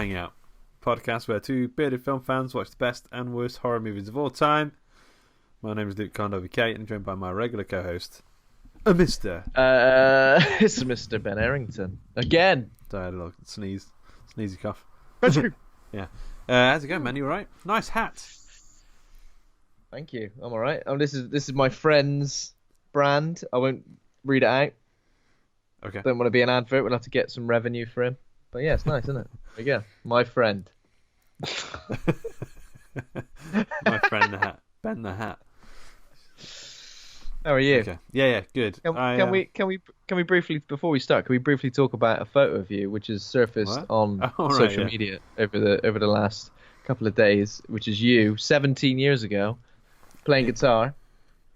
Hangout, podcast where two bearded film fans watch the best and worst horror movies of all time. My name is Luke Kate, and joined by my regular co-host, Mr. It's Mr. Ben Errington again. So I had a little sneezy cough. Yeah. How's it going, man? You all right? Nice hat. Thank you. I'm all right. This is my friend's brand. I won't read it out. Okay. Don't want to be an advert. We'll have to get some revenue for him. But yeah, it's nice, isn't it? There you go. My friend. My friend the hat. Ben the hat. How are you? Okay. Yeah, good. Can we briefly, before we start, can we briefly talk about a photo of you which has surfaced on social media over the last couple of days, which is you 17 years ago playing guitar.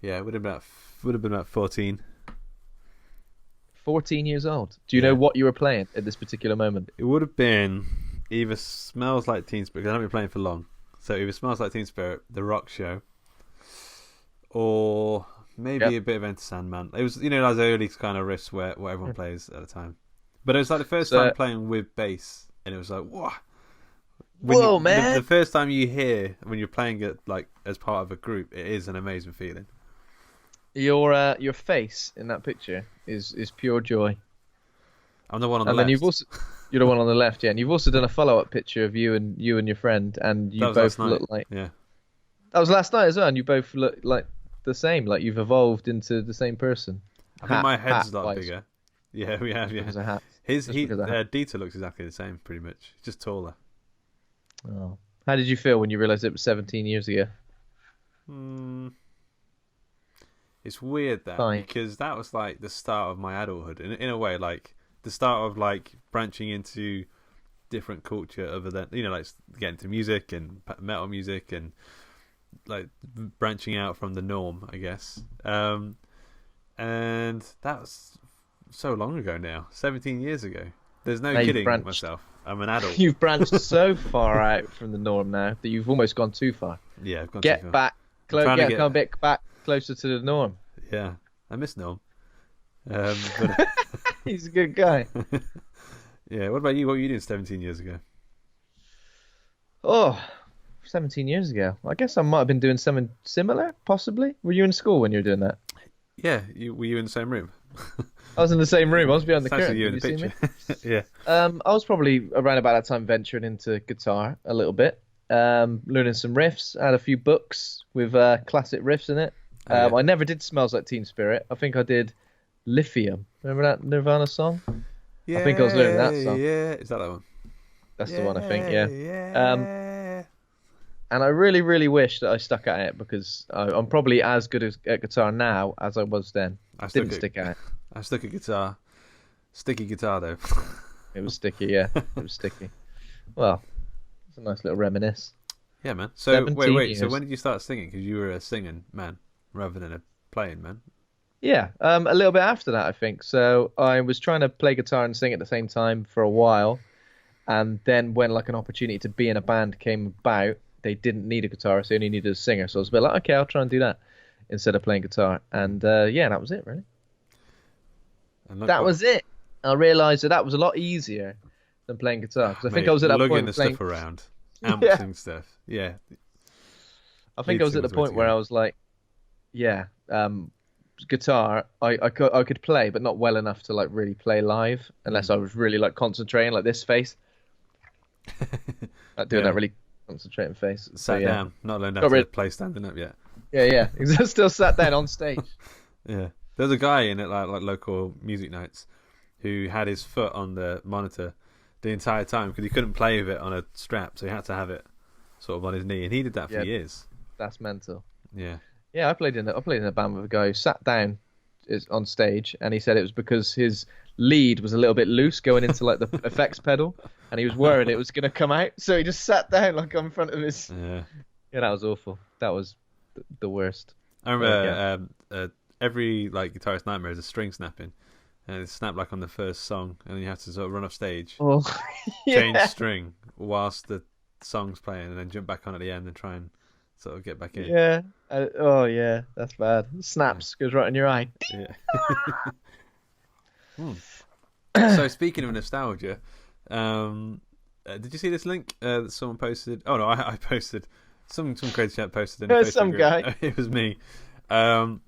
Yeah, it would have been about 14. 14 years old. Do you know what you were playing at this particular moment? It would have been either Smells Like Teen Spirit, because I haven't been playing for long. So either Smells Like Teen Spirit, The Rock Show, or maybe a bit of Enter Sandman. It was, those early kind of riffs where everyone plays at a time. But it was like the first time playing with bass, and it was like, whoa. Whoa, man! The first time you hear when you're playing it like as part of a group, it is an amazing feeling. Your face in that picture is pure joy. I'm the one on the left. And then you're the one on the left, yeah. And you've also done a follow-up picture of you and your friend, and you both look like that was last night as well. And you both look like the same, like you've evolved into the same person. I think my head's a lot bigger. Yeah, we have. Yeah, because of hat. Dieter looks exactly the same, pretty much. Just taller. Oh, how did you feel when you realised it was 17 years ago? It's weird because that was like the start of my adulthood in a way, like the start of like branching into different culture other than like getting to music and metal music and like branching out from the norm, I guess. And that's so long ago now, 17 years ago. There's no kidding myself. I'm an adult. You've branched so far out from the norm now that you've almost gone too far. Yeah, I've gone too far. Back closer to the norm. Yeah, I miss Norm. He's a good guy. Yeah, what about you? What were you doing 17 years ago? 17 years ago. I guess I might have been doing something similar, possibly. Were you in school when you were doing that? Yeah, were you in the same room? I was in the same room. I was behind the curtain. curtain. You in the picture. Yeah. I was probably around about that time venturing into guitar a little bit, learning some riffs. I had a few books with classic riffs in it. I never did Smells Like Teen Spirit. I think I did Lithium. Remember that Nirvana song? Yeah, I think I was learning that song. Yeah, is that one? That's the one, I think, yeah. And I really, really wish that I stuck at it because I'm probably as good at guitar now as I was then. I didn't stick at it. I stuck at guitar. Sticky guitar, though. It was sticky, yeah. It was sticky. Well, it's a nice little reminisce. Yeah, man. So, wait. Years. So when did you start singing? Because you were a singing man rather than a playing man. Yeah, a little bit after that, I think. So I was trying to play guitar and sing at the same time for a while. And then when like an opportunity to be in a band came about, they didn't need a guitarist, they only needed a singer. So I was a bit like, okay, I'll try and do that instead of playing guitar. And that was it, really. That was it. I realised that was a lot easier than playing guitar. Because I think I was at that point lugging the stuff around, amps and stuff. Yeah. I think I was at the point where I was like, guitar, I could play, but not well enough to like really play live, unless I was really like concentrating, like this face. Like doing that really concentrating face. Sat down, not learned how to play standing up yet. Yeah. Still sat down on stage. Yeah. There's a guy in it like local music nights who had his foot on the monitor the entire time because he couldn't play with it on a strap, so he had to have it sort of on his knee, and he did that for years. That's mental. Yeah. Yeah, I played in a band with a guy who sat down on stage, and he said it was because his lead was a little bit loose going into like the effects pedal, and he was worried it was going to come out, so he just sat down like in front of his. Yeah, that was awful. That was the worst. I remember every like guitarist nightmare is a string snapping, and it snapped like on the first song, and then you have to sort of run off stage, change string whilst the song's playing, and then jump back on at the end and try and sort of get back in. Yeah. That's bad. Snaps, goes right in your eye. Yeah. So speaking of nostalgia, Did you see this link that someone posted? Oh no, I posted. Some crazy chat posted in There's the Facebook some group. guy. It was me. 90s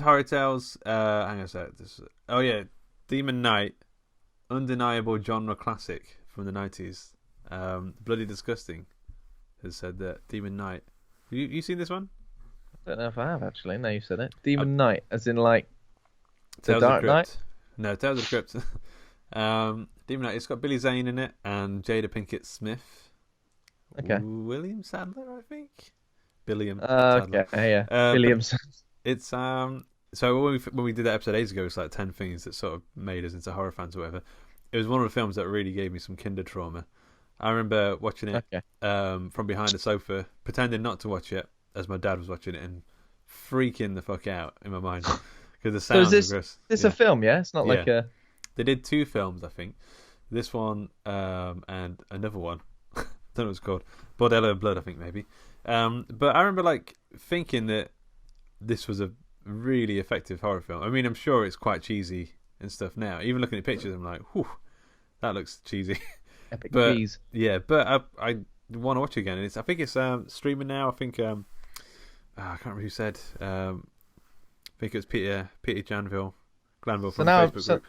horror tales. Hang on a sec. Oh yeah, Demon Knight, undeniable genre classic from the 90s. Bloody Disgusting has said that Demon Knight. You seen this one? I don't know if I have actually. No, you said it. Demon Knight, as in like the Tales Dark of the Knight. Crypt. No, Tales of the Crypt. Demon Knight. It's got Billy Zane in it and Jada Pinkett Smith. Okay. William Sadler, I think. Billiam. Okay. Yeah. Williams. It's So when we did that episode ages ago, it's like 10 things that sort of made us into horror fans or whatever. It was one of the films that really gave me some kinder trauma. I remember watching it from behind the sofa, pretending not to watch it as my dad was watching it, and freaking the fuck out in my mind because the sounds were gross. It's a film, yeah. It's not like a. They did 2 films, I think. This one and another one. I don't know what it's called. Bordello and Blood, I think maybe. But I remember like thinking that this was a really effective horror film. I mean, I'm sure it's quite cheesy and stuff now. Even looking at pictures, I'm like, whew, that looks cheesy. Epic but cheese. yeah, but I want to watch it again. And I think it's streaming now. I think I can't remember who said. I think it was Peter Glanville from the Facebook group.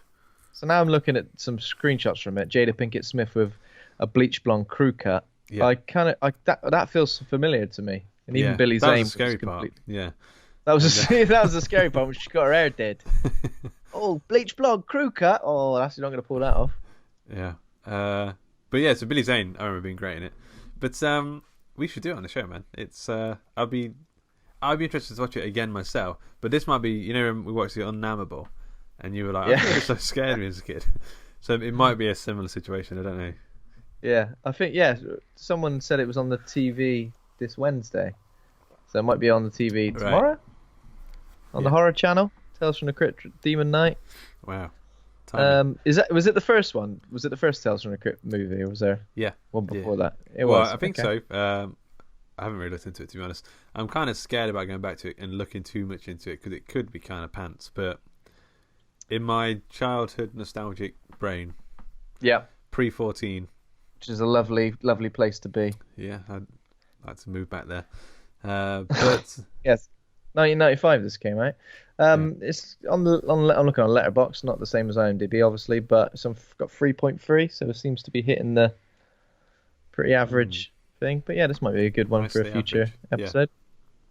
So now I'm looking at some screenshots from it. Jada Pinkett Smith with a bleach blonde crew cut. Yeah. That feels familiar to me. And even Billy Zane. That was the scary part. Yeah. That was the scary part when she got her hair did. Oh, bleach blonde crew cut. Oh, that's not going to pull that off. Yeah. But yeah, so Billy Zane, I remember being great in it. But we should do it on the show, man. It's I'd be interested to watch it again myself. But this might be, we watched The Unnamable, and you were like, I was so scared of me as a kid. So it might be a similar situation. I don't know. Yeah, I think someone said it was on the TV this Wednesday, so it might be on the TV tomorrow on the horror channel. Tales from the Crypt, Demon Knight. Wow. Was it the first one? Was it the first Tales from the Crypt movie, or was there one before that? It was. I think so. I haven't really looked into it, to be honest. I'm kind of scared about going back to it and looking too much into it because it could be kind of pants. But in my childhood nostalgic brain, pre-14, which is a lovely, lovely place to be. Yeah, I'd like to move back there. But yes, 1995 this came out. It's I'm looking on Letterboxd, not the same as IMDb, obviously, but it's got 3.3, so it seems to be hitting the pretty average thing. But yeah, this might be a good one for a future episode.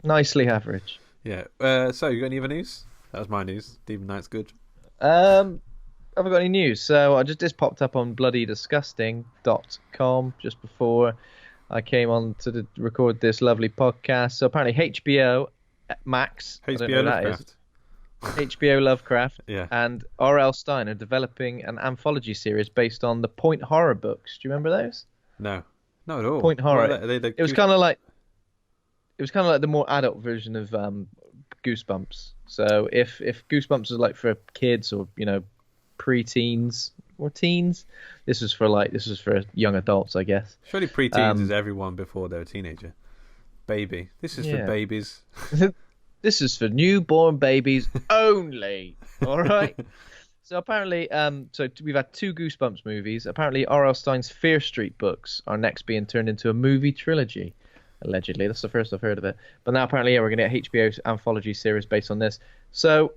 Nicely average. Yeah. So you got any other news? That was my news. Demon Knight's good. Haven't got any news. So I just popped up on bloodydisgusting.com just before I came on to record this lovely podcast. So apparently HBO Max, HBO Lovecraft. HBO Lovecraft and R.L. Stine are developing an anthology series based on the Point horror books. Do you remember those? No, not at all. Point horror. It was kind of like the more adult version of Goosebumps. So if Goosebumps was like for kids or pre-teens or teens, this was for young adults, I guess. Surely pre-teens is everyone before they're a teenager. Baby. This is for babies. This is for newborn babies only. All right. So apparently, we've had 2 Goosebumps movies. Apparently, R.L. Stine's Fear Street books are next being turned into a movie trilogy. Allegedly, that's the first I've heard of it. But now apparently, we're going to get HBO's anthology series based on this. So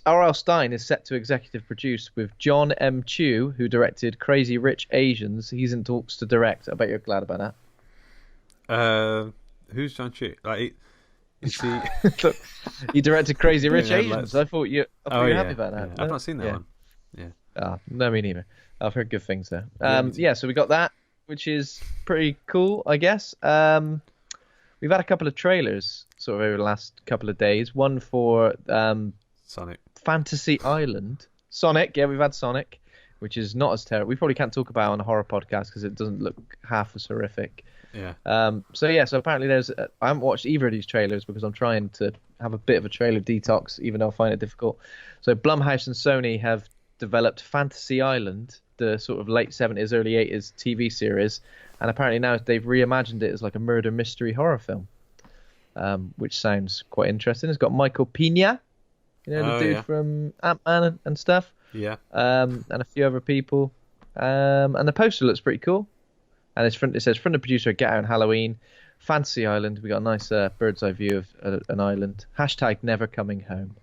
R.L. Stine is set to executive produce with John M. Chu, who directed Crazy Rich Asians. He's in talks to direct. I bet you're glad about that. Who's John Chu? Look, he directed Crazy Rich Asians. I thought you were happy about that. Yeah. I've not seen that one. Yeah. No, me neither. I've heard good things there. So we got that, which is pretty cool, I guess. We've had a couple of trailers sort of over the last couple of days. One for Sonic Fantasy Island. Sonic, we've had Sonic, which is not as terrible. We probably can't talk about it on a horror podcast because it doesn't look half as horrific. Yeah. So apparently I haven't watched either of these trailers because I'm trying to have a bit of a trailer detox, even though I find it difficult. So Blumhouse and Sony have developed Fantasy Island, the sort of late 70s, early 80s TV series, and apparently now they've reimagined it as like a murder mystery horror film, which sounds quite interesting. It's got Michael Pena, the dude from Ant-Man and stuff. Yeah. And a few other people. And the poster looks pretty cool. And it says, from the producer, Get Out on Halloween, Fantasy Island. We got a nice bird's eye view of an island. # never coming home.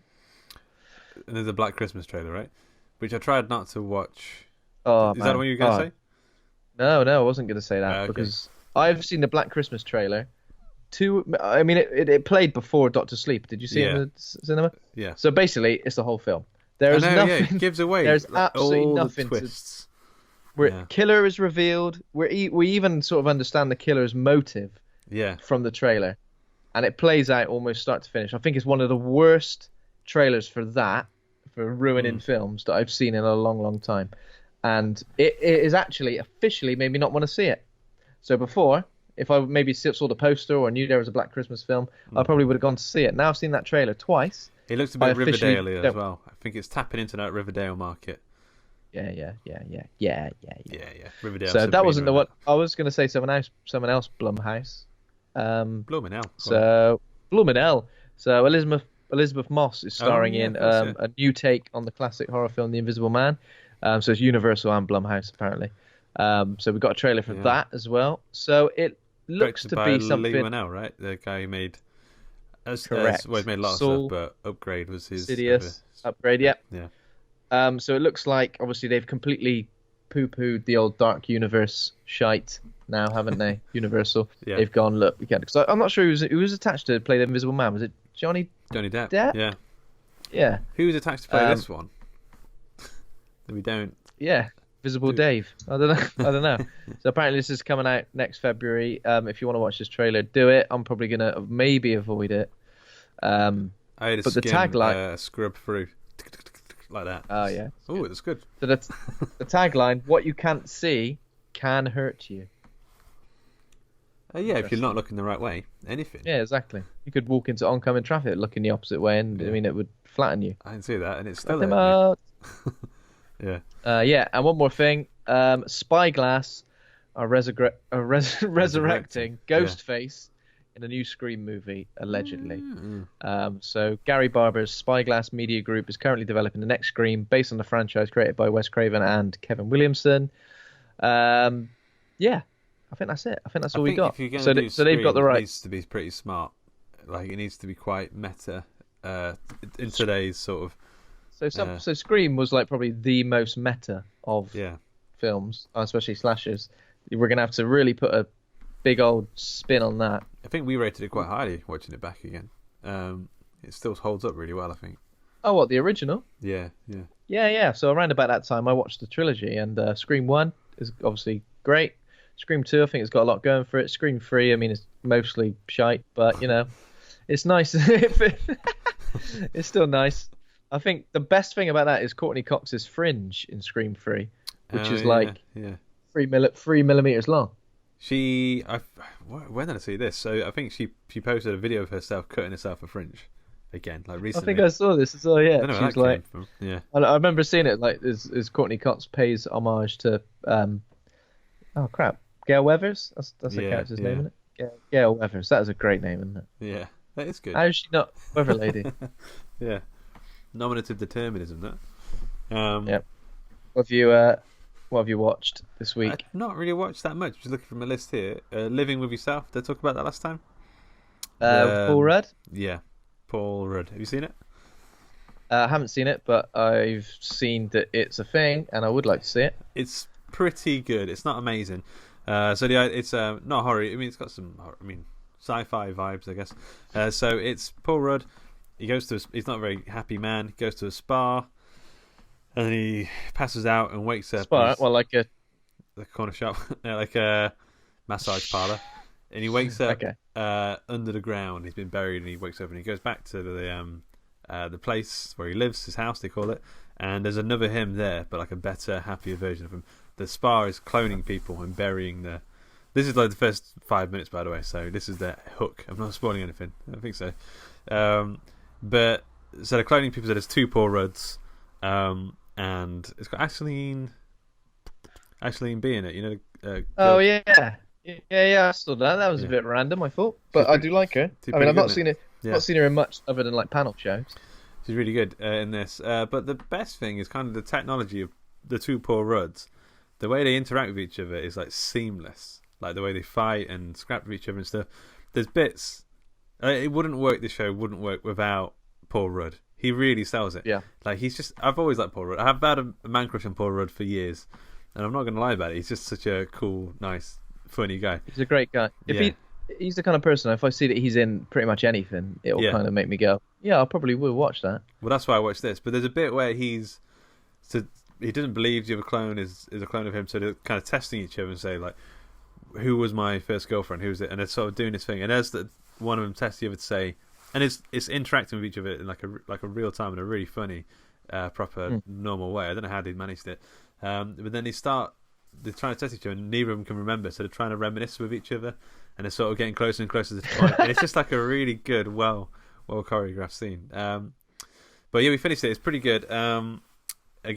And there's a Black Christmas trailer, right? Which I tried not to watch. Oh, Is that what you were going to say? No, I wasn't going to say that because I've seen the Black Christmas trailer. I mean, it played before Doctor Sleep. Did you see it in the cinema? Yeah. So basically, it's the whole film. There's nothing. Yeah, it gives away. There's absolutely all nothing. The twists. Killer is revealed. We even sort of understand the killer's motive. Yeah. From the trailer, and it plays out almost start to finish. I think it's one of the worst trailers for ruining films that I've seen in a long, long time. And it is actually officially made me not want to see it. So before, if I maybe saw the poster or knew there was a Black Christmas film, I probably would have gone to see it. Now I've seen that trailer twice. It looks a bit Riverdale as well. I think it's tapping into that Riverdale market. Yeah. Riverdale. So that wasn't the one. I was going to say someone else, Blumhouse. Blumenau. So Elizabeth Moss is starring in a new take on the classic horror film The Invisible Man. So it's Universal and Blumhouse apparently. So we got a trailer for that as well. So it looks to be something. Lee Winnell, right? The guy who made. Correct. Well, he made a lot of Saul, stuff, but Upgrade was his. Sidious, Upgrade, yeah. Yeah. So it looks like obviously they've completely poo-pooed the old Dark Universe shite now, haven't they? Universal. Yeah. They've gone, look, we can't. Because I'm not sure who was attached to play the Invisible Man. Was it Johnny Depp? Yeah. Yeah. Who was attached to play this one? We don't. Yeah. Visible Dave. I don't know. So apparently this is coming out next February. If you want to watch this trailer, do it. I'm probably gonna maybe avoid it. I had the tagline scrub through like that. Oh yeah. Oh, it's good. So the tagline: what you can't see can hurt you. Yeah, if you're not looking the right way, anything. Yeah, exactly. You could walk into oncoming traffic looking the opposite way, and I mean it would flatten you. I can see that, and it's still Yeah. And one more thing. Spyglass are resurrecting Ghostface in a new Scream movie, allegedly. So Gary Barber's Spyglass Media Group is currently developing the next Scream based on the franchise created by Wes Craven and Kevin Williamson. I think that's it. I think that's all we got. If you're so they've got the right. It needs to be pretty smart. Like it needs to be quite meta in today's sort of. So Scream was like probably the most meta of films, especially slashers. We're gonna have to really put a big old spin on that. I think we rated it quite highly watching it back again. It still holds up really well, I think. Oh, what, the original? Yeah. So around about that time, I watched the trilogy, and Scream 1 is obviously great. Scream 2, I think it's got a lot going for it. Scream 3, I mean, it's mostly shite, but, you know, it's nice. It's still nice. I think the best thing about that is Courtney Cox's fringe in Scream 3, which is 3 millimeters long. When did I see this? So I think she posted a video of herself cutting herself a fringe again, like recently. I think I saw this as well. Yeah, I don't know where that came from. Yeah, I remember seeing it. Like, is Courtney Cox pays homage to Gail Weathers. That's the character's name, isn't it? Gail Weathers. That is a great name, isn't it? Yeah, that is good. How is she not Weather Lady? Yeah, nominative determinism. That. Yeah. What have you watched this week? I've not really watched that much. Just looking from a list here. Living with Yourself. Did I talk about that last time? Paul Rudd? Yeah, Paul Rudd. Have you seen it? I haven't seen it, but I've seen that it's a thing, and I would like to see it. It's pretty good. It's not amazing. It's not horror. I mean, it's got some sci-fi vibes, I guess. So it's Paul Rudd. He's not a very happy man. He goes to a spa. And then he passes out and wakes up. Like a corner shop, like a massage parlor. And he wakes up under the ground. He's been buried, and he wakes up and he goes back to the place where he lives, his house they call it. And there's another him there, but like a better, happier version of him. The spa is cloning people and burying the. This is like the first 5 minutes, by the way. So this is the hook. I'm not spoiling anything. I don't think so. But so they're cloning people. So there's two Paul Rudds. And it's got Aisling B in it, you know. I saw that. That was a bit random, I thought, but I do like her. I mean, I've not seen it. Not seen her in much other than like panel shows. She's really good in this. But the best thing is kind of the technology of the two Paul Rudds. the way they interact with each other is like seamless. Like the way they fight and scrap with each other and stuff. There's bits. It wouldn't work. This show wouldn't work without Paul Rudd. He really sells it. Yeah. Like he's just. I've always liked Paul Rudd. I've had a man crush on Paul Rudd for years, and I'm not going to lie about it. He's just such a cool, nice, funny guy. He's a great guy. He's the kind of person, if I see that he's in pretty much anything, it'll kind of make me go, yeah, I probably will watch that. Well, that's why I watched this. But there's a bit where he doesn't believe the other clone is a clone of him, so they're kind of testing each other and say, like, who was my first girlfriend? Who was it? And they're sort of doing this thing. And as one of them tests the other to say, and it's interacting with each other in like a real time in a really funny, proper, normal way. I don't know how they managed it. But then they're trying to test each other, and neither of them can remember, so they're trying to reminisce with each other, and they're sort of getting closer and closer to the point. And it's just like a really good, well choreographed scene. But yeah, we finished it. It's pretty good. Again,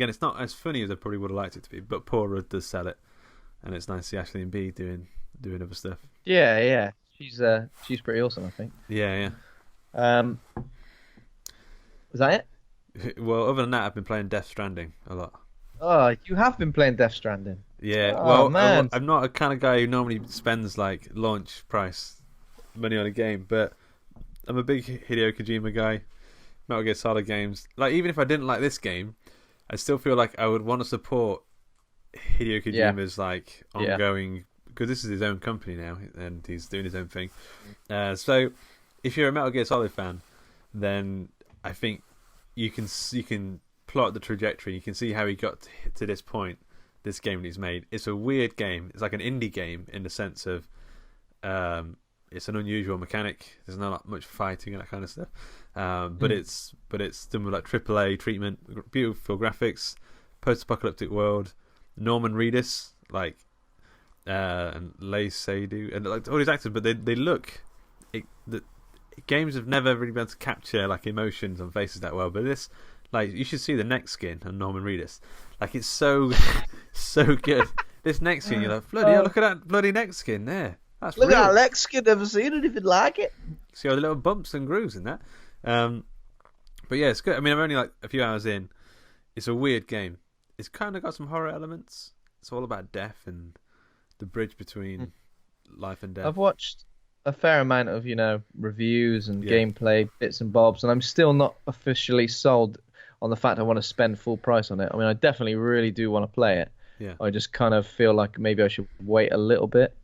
it's not as funny as I probably would have liked it to be, but Paul Rudd does sell it, and it's nice to see Ashley and B doing other stuff. Yeah. She's pretty awesome, I think. Yeah. Was that it? Well, other than that, I've been playing Death Stranding a lot. Oh, you have been playing Death Stranding. Yeah, well, man. I'm not a kind of guy who normally spends like launch price money on a game, but I'm a big Hideo Kojima guy. Metal Gear Solid games. Like, even if I didn't like this game, I still feel like I would want to support Hideo Kojima's like ongoing, because this is his own company now and he's doing his own thing. So if you're a Metal Gear Solid fan, then I think you can plot the trajectory. You can see how he got to this point. This game that he's made. It's a weird game. It's like an indie game in the sense of it's an unusual mechanic. There's not much fighting and that kind of stuff. But it's done with like AAA treatment, beautiful graphics, post-apocalyptic world. Norman Reedus, like, and Leigh Seydoux, and like all these actors, but they look. The games have never really been able to capture like emotions on faces that well. But this, like, you should see the neck skin on Norman Reedus. Like, it's so good. This neck skin, you're like, bloody hell, look at that bloody neck skin there. That's look real. at that neck skin. Never seen anything like it. See all the little bumps and grooves in that. But yeah, it's good. I mean, I'm only like a few hours in. It's a weird game. It's kind of got some horror elements. It's all about death and the bridge between life and death. I've watched a fair amount of, reviews and gameplay bits and bobs, and I'm still not officially sold on the fact I want to spend full price on it. I mean, I definitely really do want to play it. Yeah. I just kind of feel like maybe I should wait a little bit.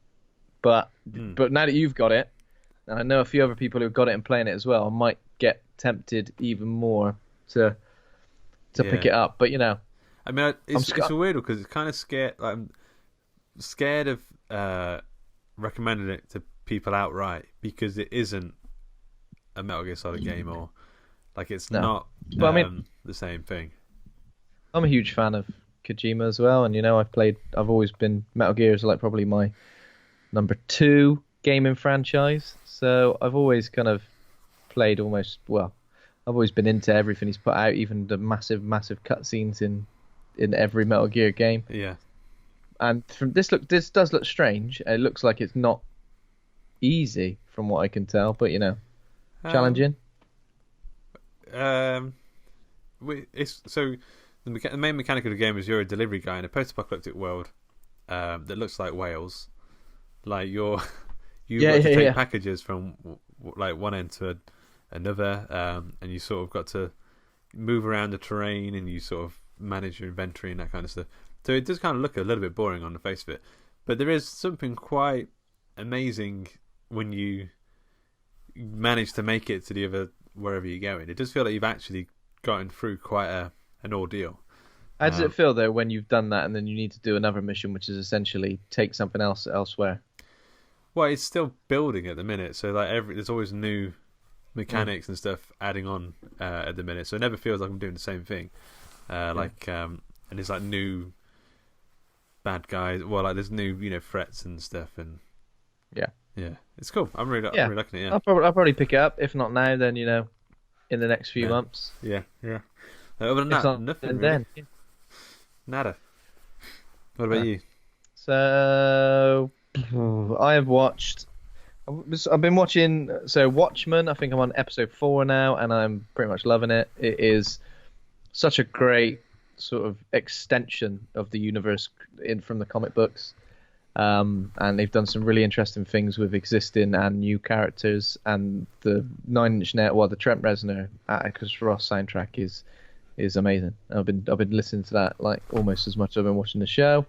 But now that you've got it, and I know a few other people who've got it and playing it as well, I might get tempted even more to pick it up. But I mean, it's a weird one because it's kind of scared. Like, I'm scared of recommending it to people outright because it isn't a Metal Gear Solid game, or like it's not the same thing. I'm a huge fan of Kojima as well, and I've always been Metal Gear is like probably my number 2 gaming franchise. So I've always kind of played I've always been into everything he's put out, even the massive cutscenes in every Metal Gear game. Yeah. And from this does look strange. It looks like it's not easy from what I can tell, but challenging. It's so the main mechanic of the game is you're a delivery guy in a post-apocalyptic world that looks like Wales. Like you've got to take packages from like one end to another, and you sort of got to move around the terrain, and you sort of manage your inventory and that kind of stuff. So it does kind of look a little bit boring on the face of it, but there is something quite amazing when you manage to make it to the other wherever you're going. It does feel like you've actually gotten through quite an ordeal. How does it feel though when you've done that and then you need to do another mission, which is essentially take something else elsewhere? Well, it's still building at the minute, so like there's always new mechanics and stuff adding on at the minute, so it never feels like I'm doing the same thing. And there's like new bad guys. Well, like there's new threats and stuff, and yeah, it's cool. I'm really liking it. Yeah, I'll probably pick it up. If not now, then in the next few months. Yeah. Other than that, nothing. And really. Then nada. What about you? So I have watched. I've been watching. So Watchmen. I think I'm on episode 4 now, and I'm pretty much loving it. It is such a great sort of extension of the universe from the comic books. And they've done some really interesting things with existing and new characters. And the Nine Inch Nails, well, the Trent Reznor Atticus Ross soundtrack is amazing. I've been listening to that like almost as much as I've been watching the show.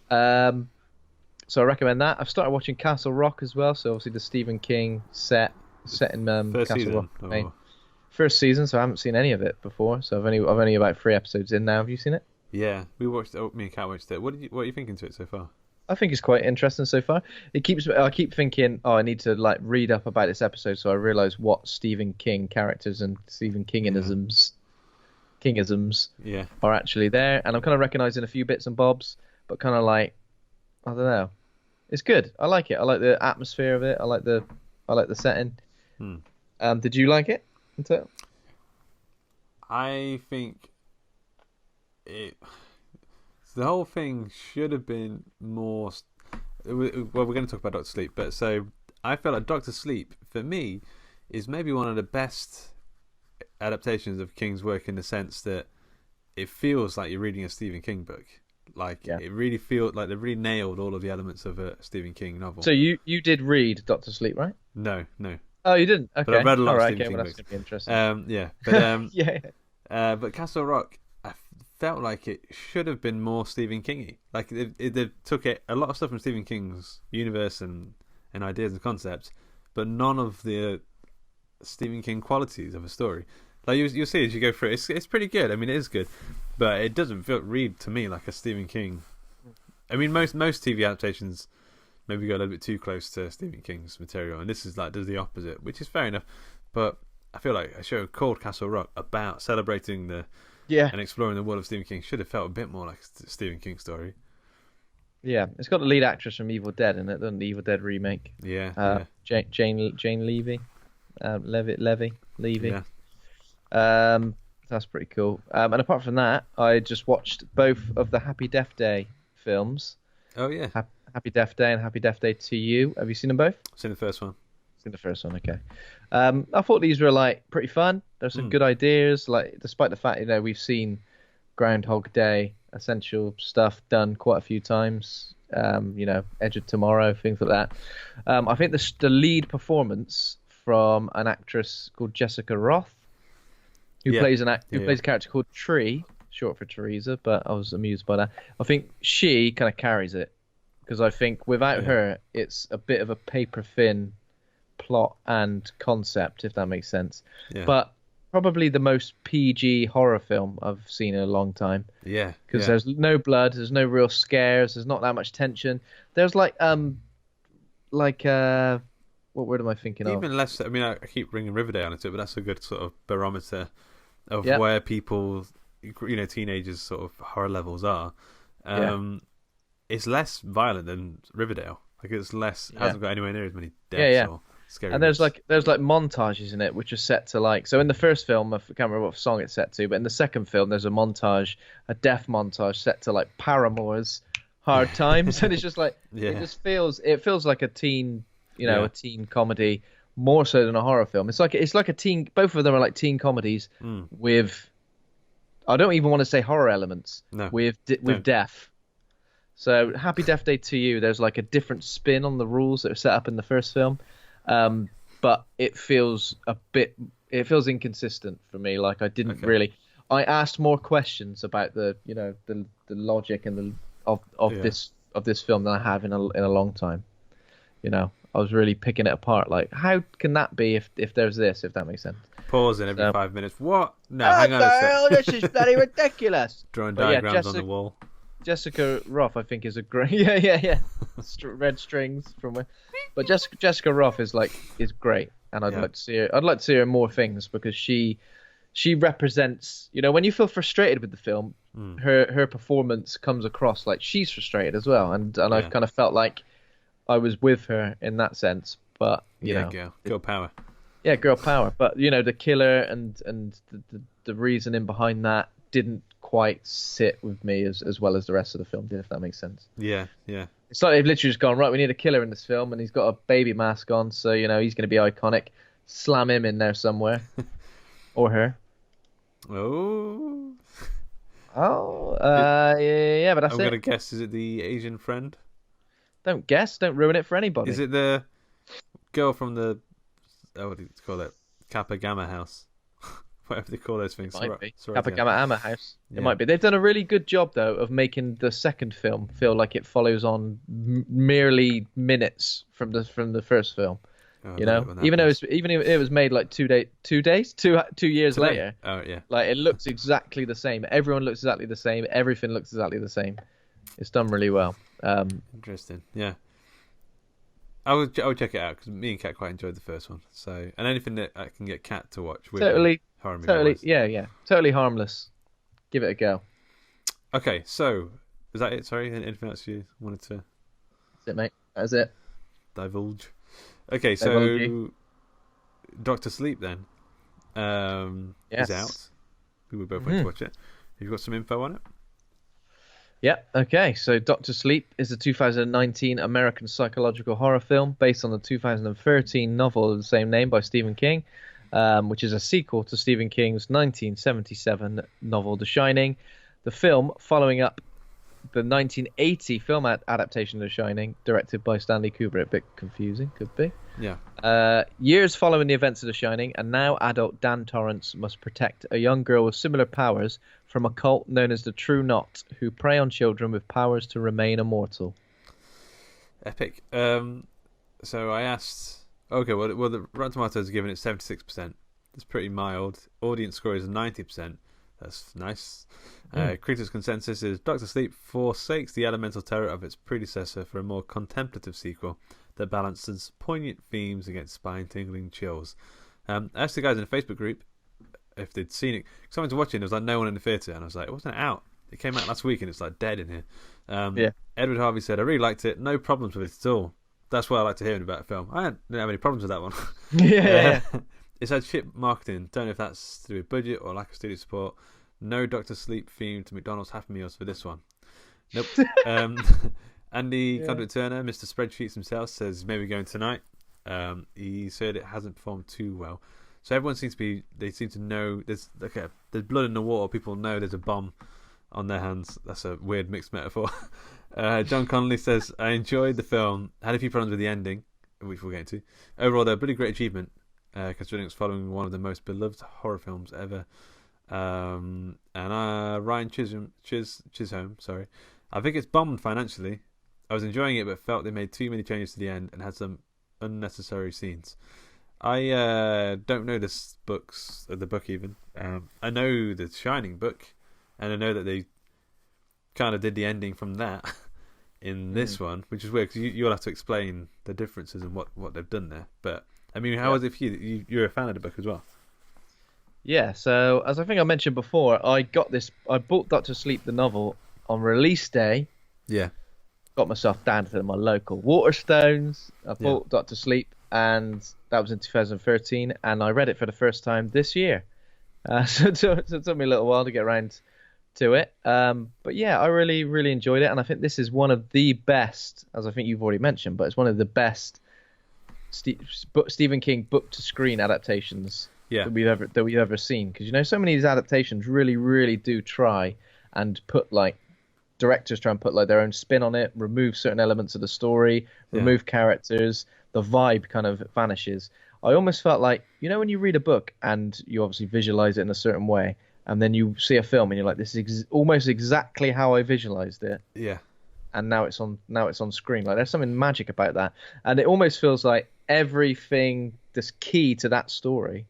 So I recommend that. I've started watching Castle Rock as well. So obviously the Stephen King set in Castle Rock. First season, so I haven't seen any of it before. So I've only about 3 episodes in now. Have you seen it? Yeah, we watched. Me and Kat watched it. What are you thinking to it so far? I think it's quite interesting so far. I keep thinking, I need to like read up about this episode so I realise what Stephen King characters and Stephen Kingisms are actually there. And I'm kind of recognising a few bits and bobs, but kind of like, I don't know. It's good. I like it. I like the atmosphere of it. I like the setting. Did you like it? I think the whole thing should have been more. Well, we're going to talk about Doctor Sleep, but so I felt like Doctor Sleep for me is maybe one of the best adaptations of King's work in the sense that it feels like you're reading a Stephen King book. It really feels like they really nailed all of the elements of a Stephen King novel. So you did read Doctor Sleep, right? No. Oh, you didn't? Okay. But I've read a lot of Stephen King books. That's going to be interesting. But Castle Rock, I felt like it should have been more Stephen Kingy. Like they took a lot of stuff from Stephen King's universe and ideas and concepts, but none of the Stephen King qualities of a story. Like you'll see as you go through it, it's pretty good. I mean, it is good, but it doesn't read to me like a Stephen King. I mean, most TV adaptations maybe go a little bit too close to Stephen King's material, and this is like does the opposite, which is fair enough. But I feel like a show called Castle Rock about celebrating and exploring the world of Stephen King should have felt a bit more like a Stephen King story. Yeah, it's got the lead actress from Evil Dead in it, the Evil Dead remake. Jane Levy. Levy. Yeah. That's pretty cool. And apart from that, I just watched both of the Happy Death Day films. Oh yeah. Happy Death Day and Happy Death Day to You. Have you seen them both? Seen the first one. Seen the first one. Okay. I thought these were like pretty fun. There's some good ideas. Like despite the fact we've seen Groundhog Day essential stuff done quite a few times. Edge of Tomorrow, things like that. I think the lead performance from an actress called Jessica Roth, who plays plays a character called Tree, short for Teresa, but I was amused by that. I think she kind of carries it because I think without her, it's a bit of a paper thin plot and concept, if that makes sense. Yeah. But probably the most PG horror film I've seen in a long time. Yeah. Because there's no blood, there's no real scares, there's not that much tension. There's what word am I thinking of? Even less. I mean, I keep bringing Riverdale into it, but that's a good sort of barometer of where people, teenagers' sort of horror levels are. It's less violent than Riverdale. Like it's less. Hasn't got anywhere near as many deaths or scary. And there's montages in it which are set to so in the first film I can't remember what song it's set to, but in the second film there's a death montage set to Paramore's Hard Times, and it's just it feels like a teen a teen comedy more so than a horror film. It's like a teen. Both of them are like teen comedies with, I don't even want to say horror elements. No. With death. So Happy Death Day to You, there's like a different spin on the rules that are set up in the first film, but it feels inconsistent for me. Like I didn't really. I asked more questions about the logic and this film than I have in a long time. I was really picking it apart. Like, how can that be if there's this? If that makes sense. Pausing every 5 minutes. What? No, hang on a sec. This is bloody ridiculous. Drawing diagrams on the wall. Jessica Roth, I think, is a great. Red strings from where. But Jessica Roth is great, and I'd like to see her. I'd like to see her in more things because she represents. When you feel frustrated with the film, her performance comes across like she's frustrated as well, and I've kind of felt like I was with her in that sense. But girl power. Yeah, girl power. But the killer and the reasoning behind that didn't quite sit with me as well as the rest of the film did, if that makes sense. Yeah. It's like they've literally just gone, right, we need a killer in this film, and he's got a baby mask on, so he's going to be iconic. Slam him in there somewhere, or her. Oh, Oh, yeah, but that's I'm it. gonna guess. Is it the Asian friend? Don't guess. Don't ruin it for anybody. Is it the girl from the what do you call it? Kappa Gamma House, whatever they call those things. It might be. Sorry, Kappa Gamma Amma House. yeah. It might be. They've done a really good job though of making the second film feel like it follows on merely minutes from the first film. Oh, You know, even if it was made like 2 years Today? later, Oh yeah. like it looks exactly the same. Everyone looks exactly the same. Everything looks exactly the same. It's done really well. Interesting. Yeah. I would check it out because me and Kat quite enjoyed the first one. So, and anything that I can get Kat to watch with horror movie totally, wise. yeah, totally harmless. Give it a go. Okay, so is that it? Sorry, anything else you wanted to That's it, mate. That's it. divulge? Okay, so Divulge. Doctor Sleep then Yes. is out. We both went to watch it. You've got some info on it? Yeah, okay. So Doctor Sleep is a 2019 American psychological horror film based on the 2013 novel of the same name by Stephen King, which is a sequel to Stephen King's 1977 novel The Shining. The film, following up the 1980 film adaptation of The Shining, directed by Stanley Kubrick. A bit confusing, could be. Yeah. Years following the events of The Shining, and now adult Dan Torrance must protect a young girl with similar powers from a cult known as the True Knot, who prey on children with powers to remain immortal. Epic. So I asked. Okay, well, the Rotten Tomatoes are giving it 76%. That's pretty mild. Audience score is 90%. That's nice. Critics' consensus is Doctor Sleep forsakes the elemental terror of its predecessor for a more contemplative sequel that balances poignant themes against spine-tingling chills. I asked the guys in the Facebook group if they'd seen it. Someone's watching. There was like no one in the theatre, and I was like, it wasn't out. It came out last week, and it's like dead in here. Yeah. Edward Harvey said, I really liked it. No problems with it at all. That's why I like to hear about a film. I didn't have any problems with that one. Yeah. It's had shit marketing. Don't know if that's to do with budget or lack of studio support. No Doctor Sleep themed McDonald's Happy Meals for this one. Nope. Andy Conduit Turner, Mr. Spreadsheets himself, says maybe going tonight. He said it hasn't performed too well. So everyone seems to know there's blood in the water. People know there's a bomb on their hands. That's a weird mixed metaphor. John Connolly says, I enjoyed the film. Had a few problems with the ending, which we'll get into. Overall, they're a pretty great achievement, considering it's following one of the most beloved horror films ever. And Ryan Chisholm, sorry. I think it's bombed financially. I was enjoying it, but felt they made too many changes to the end and had some unnecessary scenes. I don't know the book even. I know the Shining book, and I know that they kind of did the ending from that in this one, which is weird because you'll have to explain the differences and what they've done there. But I mean, how was it for you? You're a fan of the book as well. Yeah, so as I think I mentioned before, I bought Doctor Sleep the novel on release day. Yeah. Got myself down to my local Waterstones. I bought Doctor Sleep, and that was in 2013, and I read it for the first time this year. So it took me a little while to get around to it. But yeah, I really, really enjoyed it, and I think this is one of the best, as I think you've already mentioned, but it's one of the best Stephen King book to screen adaptations that we've ever seen. Because so many of these adaptations really, really do try and directors try and put their own spin on it, remove certain elements of the story, remove characters, the vibe kind of vanishes. I almost felt like, when you read a book and you obviously visualize it in a certain way, and then you see a film and you're like, this is almost exactly how I visualized it. Yeah. And now it's on screen. Like, there's something magic about that. And it almost feels like everything that's key to that story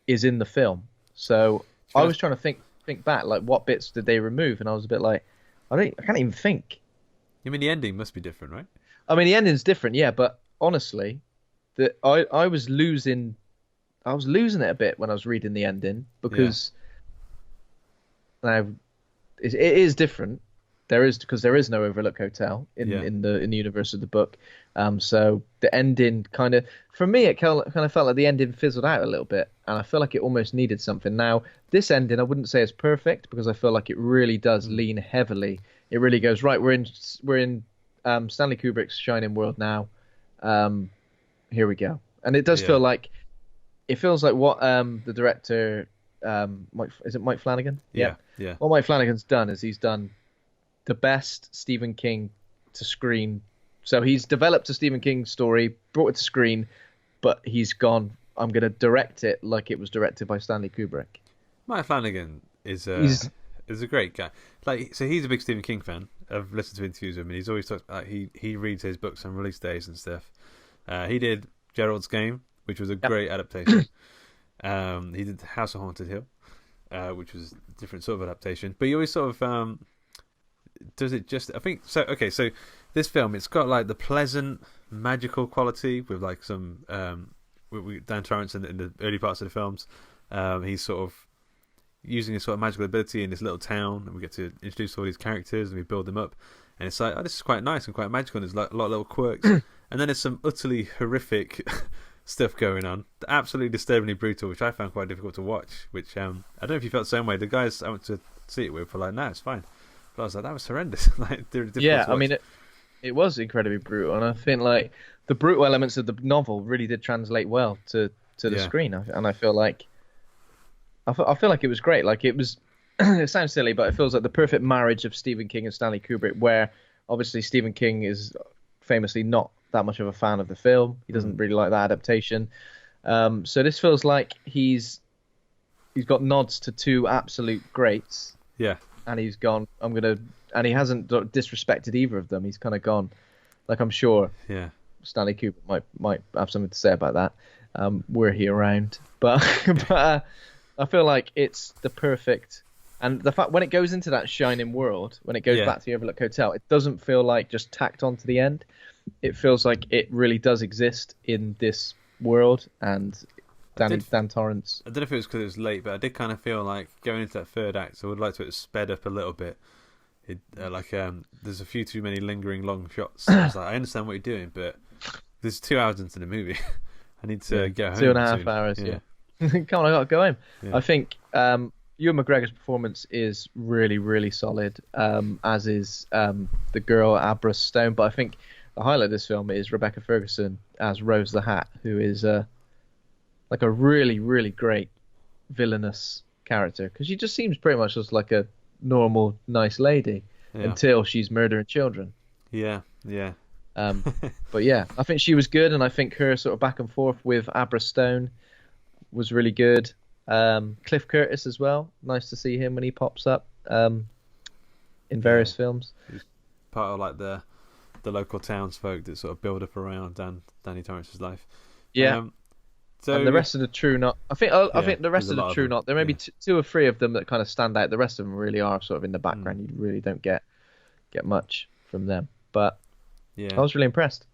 is in the film. So I was trying to think back, like, what bits did they remove? And I was a bit like, I can't even think. You mean the ending must be different, right? I mean, the ending's different, yeah. But honestly, I was losing it a bit when I was reading the ending because now it is different. Because there is no Overlook Hotel in the universe of the book. So the ending kind of, for me, it kind of felt like the ending fizzled out a little bit, and I feel like it almost needed something. Now, this ending, I wouldn't say is perfect because I feel like it really does lean heavily. It really goes, right, we're in Stanley Kubrick's Shining world now. Here we go, and it does feel like what the director is it Mike Flanagan? Yeah. What Mike Flanagan's done is he's done the best Stephen King to screen. So he's developed a Stephen King story, brought it to screen, but he's gone, I'm going to direct it like it was directed by Stanley Kubrick. Mike Flanagan is a great guy. Like, so he's a big Stephen King fan. I've listened to interviews with him, and he's always talked about he reads his books on release days and stuff. He did Gerald's Game, which was a great adaptation. He did House of Haunted Hill, which was a different sort of adaptation. But he always sort of does it just. I think so. Okay, so this film, it's got like the pleasant, magical quality with like some with Dan Torrance in the early parts of the films. He's sort of using his sort of magical ability in this little town, and we get to introduce all these characters and we build them up. And it's like, oh, this is quite nice and quite magical. And there's like a lot of little quirks, and then there's some utterly horrific stuff going on, absolutely disturbingly brutal, which I found quite difficult to watch. Which I don't know if you felt the same way. The guys I went to see it with were like, "No, it's fine," but I was like, "That was horrendous." Like, yeah, I mean, it was incredibly brutal, and I think like the brutal elements of the novel really did translate well to the screen, and I feel like it was great. Like it was, it sounds silly, but it feels like the perfect marriage of Stephen King and Stanley Kubrick, where obviously Stephen King is famously not that much of a fan of the film. He doesn't really like that adaptation. So this feels like he's got nods to two absolute greats. Yeah. And he's gone, and he hasn't disrespected either of them. He's kind of gone, like, I'm sure Stanley Kubrick might have something to say about that. Were he around. But I feel like it's the perfect, and the fact when it goes into that shining world, when it goes back to the Overlook Hotel, it doesn't feel like just tacked on to the end. It feels like it really does exist in this world, and Dan Torrance. I don't know if it was because it was late, but I did kind of feel like going into that third act, I would like to have sped up a little bit. There's a few too many lingering long shots. I was like, I understand what you're doing, but there's 2 hours into the movie. I need to go home. 2.5 hours, yeah. Come on, I gotta go home. Yeah. I think Ewan McGregor's performance is really, really solid, as is the girl Abra Stone. But I think the highlight of this film is Rebecca Ferguson as Rose the Hat, who is like a really, really great villainous character, because she just seems pretty much just like a normal, nice lady until she's murdering children. Yeah. But yeah, I think she was good, and I think her sort of back and forth with Abra Stone was really good. Cliff Curtis as well. Nice to see him when he pops up in various films. He's part of like the local townsfolk that sort of build up around Danny Torrance's life. Yeah. So and the rest of the True Knot. I think the rest of the True Knot. There may be two or three of them that kind of stand out. The rest of them really are sort of in the background. You really don't get much from them. But I was really impressed.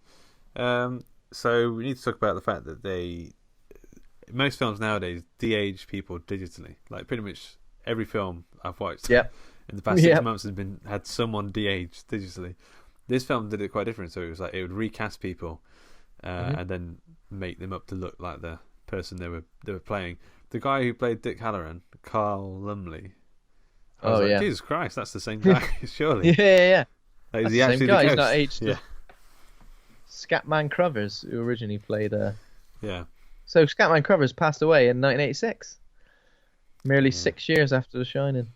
So we need to talk about the fact that most films nowadays de-age people digitally. Like pretty much every film I've watched in the past 6 months has had someone de-aged digitally. This film did it quite different. So it was like it would recast people and then make them up to look like the person they were playing. The guy who played Dick Halloran, Carl Lumley. I was like, Jesus Christ, that's the same guy, surely. Yeah. Like, that's is he the same guy. He's the not aged. Yeah. Scatman Crothers, who originally played. Yeah. So Scatman Crothers passed away in 1986, merely 6 years after The Shining.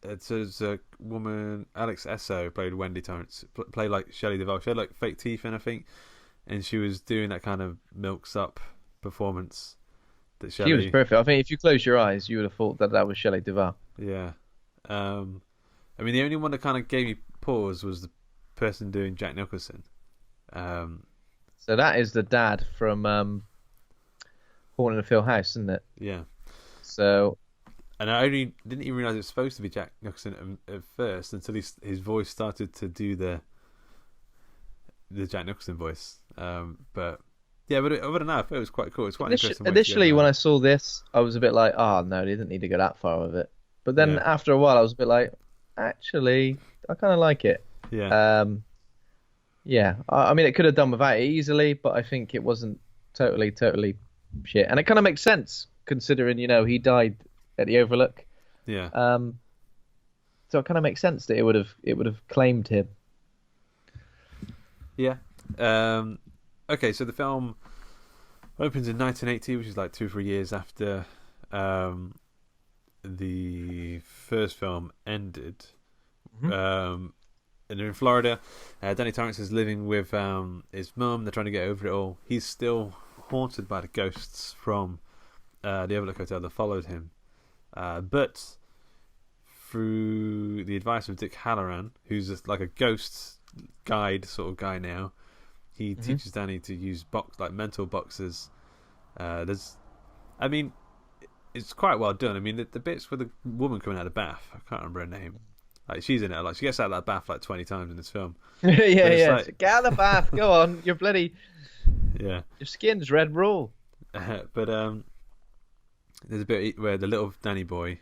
It's a woman, Alex Esso, played Wendy Torrance, played like Shelley Duvall. She had like fake teeth in, I think, and she was doing that kind of milks up performance. That Shelley... She was perfect. I think if you close your eyes, you would have thought that was Shelley Duvall. Yeah. I mean, the only one that kind of gave me pause was the person doing Jack Nicholson. So that is the dad from Haunting of Hill House, isn't it? Yeah. So. And I didn't even realise it was supposed to be Jack Nicholson at first until his voice started to do the Jack Nicholson voice. But other than that, I thought it was quite cool. It's quite interesting. Initially, when I saw this, I was a bit like, oh no, they didn't need to go that far with it. But then after a while, I was a bit like, actually, I kind of like it. Yeah. I mean, it could have done without it easily, but I think it wasn't totally shit. And it kind of makes sense, considering, he died at the Overlook. Yeah. So it kind of makes sense that it would have claimed him. Yeah. Okay, so the film opens in 1980, which is like 2 or 3 years after the first film ended, Mm-hmm. and they're in Florida. Danny Torrance is living with his mum. They're trying to get over it all. He's still haunted by the ghosts from the Overlook Hotel that followed him. But through the advice of Dick Halloran, who's just like a ghost guide sort of guy now, he teaches Danny to use mental boxes. It's quite well done. I mean, the bits with the woman coming out of the bath, I can't remember her name. Like, she's in it. Like, she gets out of that bath like 20 times in this film. yeah. Like... Get out of the bath. Go on. You're bloody. Yeah. Your skin's red raw. But there's a bit where the little Danny boy,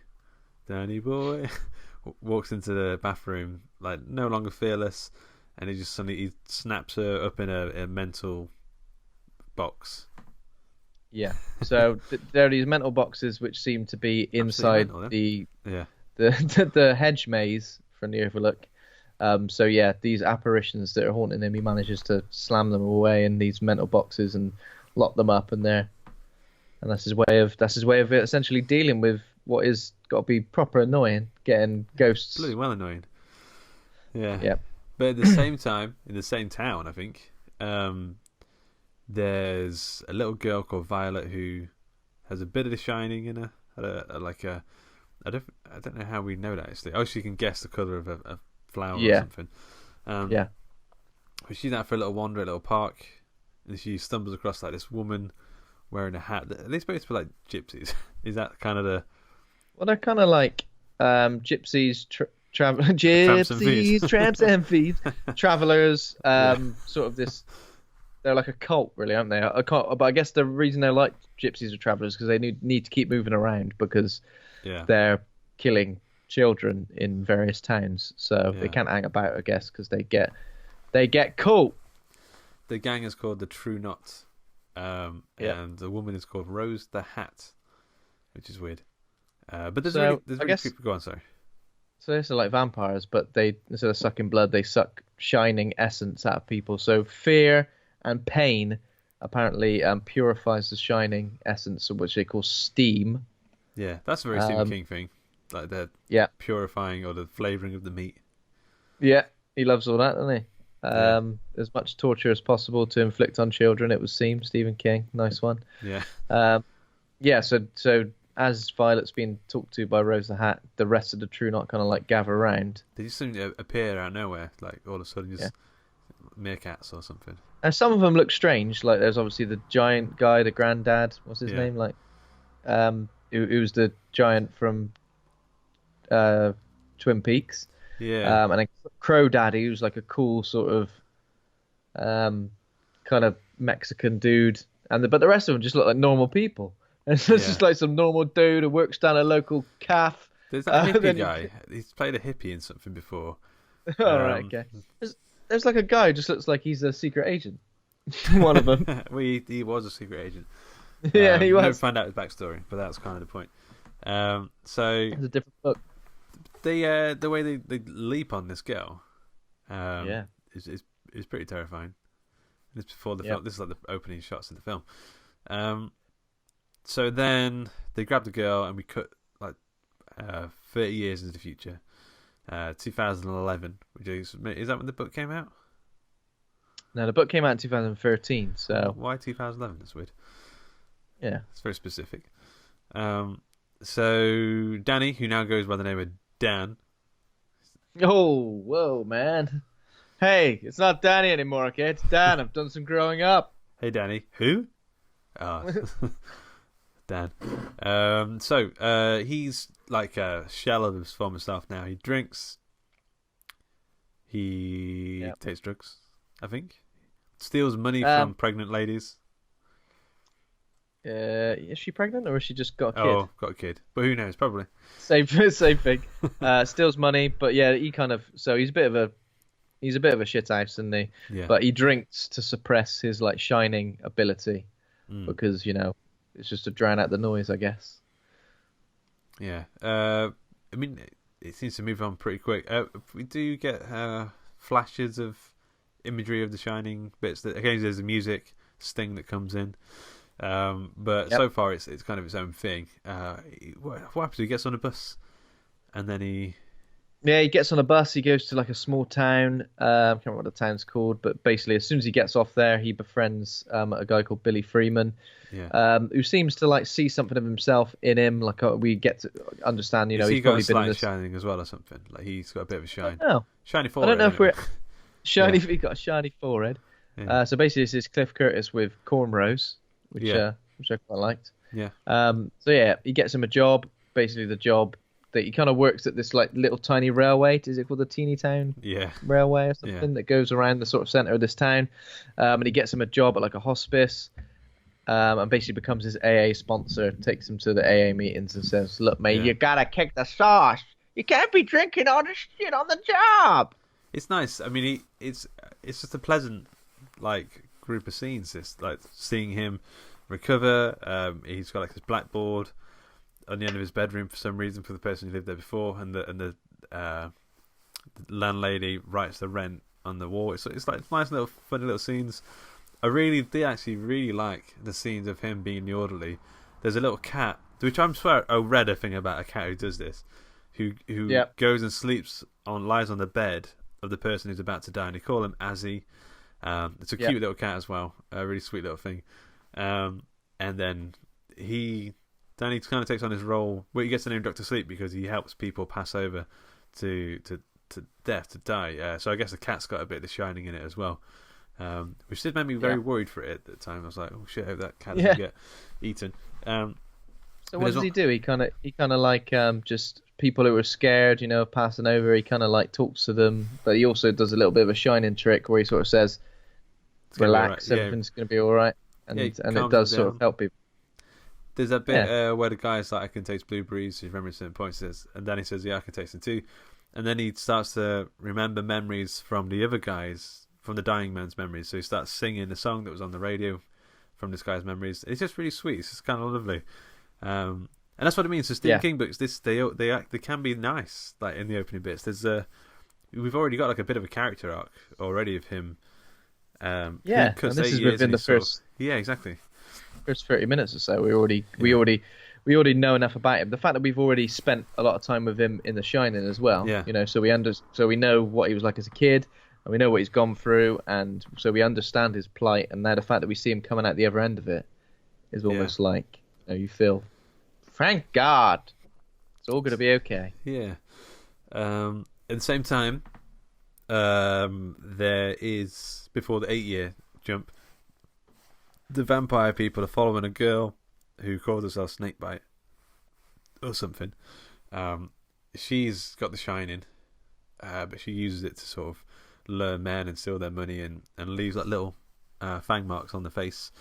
walks into the bathroom, like no longer fearless, and he snaps her up in a mental box. Yeah. So there are these mental boxes which seem to be inside the hedge maze from the Overlook. So yeah, these apparitions that are haunting him, he manages to slam them away in these mental boxes and lock them up in there. And that's his way of essentially dealing with what is got to be proper annoying, getting ghosts. Bloody well annoying. Yeah. Yeah. But at the same time, in the same town, I think, there's a little girl called Violet who has a bit of The Shining in her. I don't know how we know that actually. Oh, she can guess the colour of a flower or something. Yeah. But she's out for a little wander at a little park, and she stumbles across like this woman wearing a hat. Are they supposed to be like gypsies? Is that kind of the? Well, they're kind of like gypsies, gypsies, tramps and thieves, travelers. Sort of this. They're like a cult, really, aren't they? A cult, but I guess the reason they're like gypsies or travelers is because they need to keep moving around because they're killing children in various towns, so they can't hang about, I guess, because they get caught. The gang is called the True Knot, and the woman is called Rose the Hat, which is weird. But there's really people. Go on, sorry. So they're like vampires, but they, instead of sucking blood, they suck shining essence out of people. So fear and pain apparently purifies the shining essence, which they call steam. Yeah, that's a very Stephen King thing. Like the purifying or the flavouring of the meat. Yeah, he loves all that, doesn't he? As much torture as possible to inflict on children, it would seem. Stephen King, nice one. Yeah. So as Violet's being talked to by Rose the Hat, the rest of the True Knot kind of like gather around. They just seem to appear out of nowhere, like all of a sudden, just meerkats or something. And some of them look strange. Like there's obviously the giant guy, the granddad. What's his name? Like, who was the giant from Twin Peaks. Yeah. And then Crow Daddy, who's like a cool sort of kind of Mexican dude. But the rest of them just look like normal people. And it's just like some normal dude who works down a local calf. There's that hippie guy. He's played a hippie in something before. Right, okay. There's like a guy who just looks like he's a secret agent. One of them. Well, he was a secret agent. Yeah, he was. Never find out his backstory, but that's kind of the point. So it's a different book. The way they leap on this girl, is pretty terrifying. This before the film. This is like the opening shots of the film. So then they grab the girl and we cut like 30 years into the future, 2011. Which is that when the book came out? No, the book came out in 2013. So why 2011? That's weird. Yeah, it's very specific. So Danny, who now goes by the name of Dan. Oh, whoa, man. Hey, it's not Danny anymore, okay? It's Dan. I've done some growing up. Hey, Danny. Who? Dan. So he's like a shell of his former self now. He drinks. He takes drugs, I think. Steals money from pregnant ladies. Is she pregnant or has she just got a kid? Oh, got a kid. But who knows? Probably. Same thing. Steals money, but yeah, he's a bit of a shithouse, isn't he? Yeah. But he drinks to suppress his like shining ability because it's just to drown out the noise, I guess. Yeah. I mean, it seems to move on pretty quick. We do get flashes of imagery of the Shining bits. That occasionally there's a music sting that comes in. But so far it's kind of its own thing. What happens? He gets on a bus, and then he gets on a bus. He goes to like a small town. I can't remember what the town's called, but basically, as soon as he gets off there, he befriends a guy called Billy Freeman, who seems to like see something of himself in him. Like we get to understand, he's he probably got been a in this. shining as well or something. Like he's got a bit of a shine. Oh, shiny forehead. I don't know if we're shiny. Yeah. He got a shiny forehead. Yeah. So basically, this is Cliff Curtis with cornrows, which I quite liked. Yeah. So yeah, he gets him a job. Basically, the job that he kind of works at this like little tiny railway. Is it called the Teeny Town Railway or something that goes around the sort of center of this town? And he gets him a job at like a hospice, and basically becomes his AA sponsor. Takes him to the AA meetings and says, "Look, mate, you gotta kick the sauce. You can't be drinking all this shit on the job." It's nice. I mean, it's just a pleasant like group of scenes. It's like seeing him recover. He's got like his blackboard on the end of his bedroom for some reason for the person who lived there before, and the landlady writes the rent on the wall. It's like nice little funny little scenes. I really like the scenes of him being the orderly. There's a little cat, which I read a thing about a cat who does this, who goes and lies on the bed of the person who's about to die, and they call him Azzy. It's a cute little cat as well, a really sweet little thing. And then Danny kind of takes on his role where he gets the name Dr. Sleep because he helps people pass over to death, to die. So I guess the cat's got a bit of the shining in it as well, which did make me very worried for it at the time. I was like, oh shit, I hope that cat doesn't get eaten. So what does he do? He kind of like just people who are scared, of passing over. He kind of like talks to them, but he also does a little bit of a shining trick where he sort of says, "Relax, everything's going to be all right," and it does sort of help people. There's that bit where the guy's like, "I can taste blueberries." You remember at certain points, and Danny says, "Yeah, I can taste them too." And then he starts to remember memories from the other guys, from the dying man's memories. So he starts singing the song that was on the radio from this guy's memories. It's just really sweet. It's just kind of lovely, and that's what it means. So Stephen King books, they can be nice. Like in the opening bits, we've already got like a bit of a character arc already of him. And this is within the first. Exactly. First 30 minutes or so, we already know enough about him. The fact that we've already spent a lot of time with him in The Shining as well, so we know what he was like as a kid, and we know what he's gone through, and so we understand his plight. And now the fact that we see him coming out the other end of it is almost like you feel, thank God, it's all going to be okay. Yeah. At the same time, there is, before the 8-year jump, the vampire people are following a girl who calls herself Snakebite or something. She's got the shining, but she uses it to sort of lure men and steal their money and leaves like little fang marks on the face.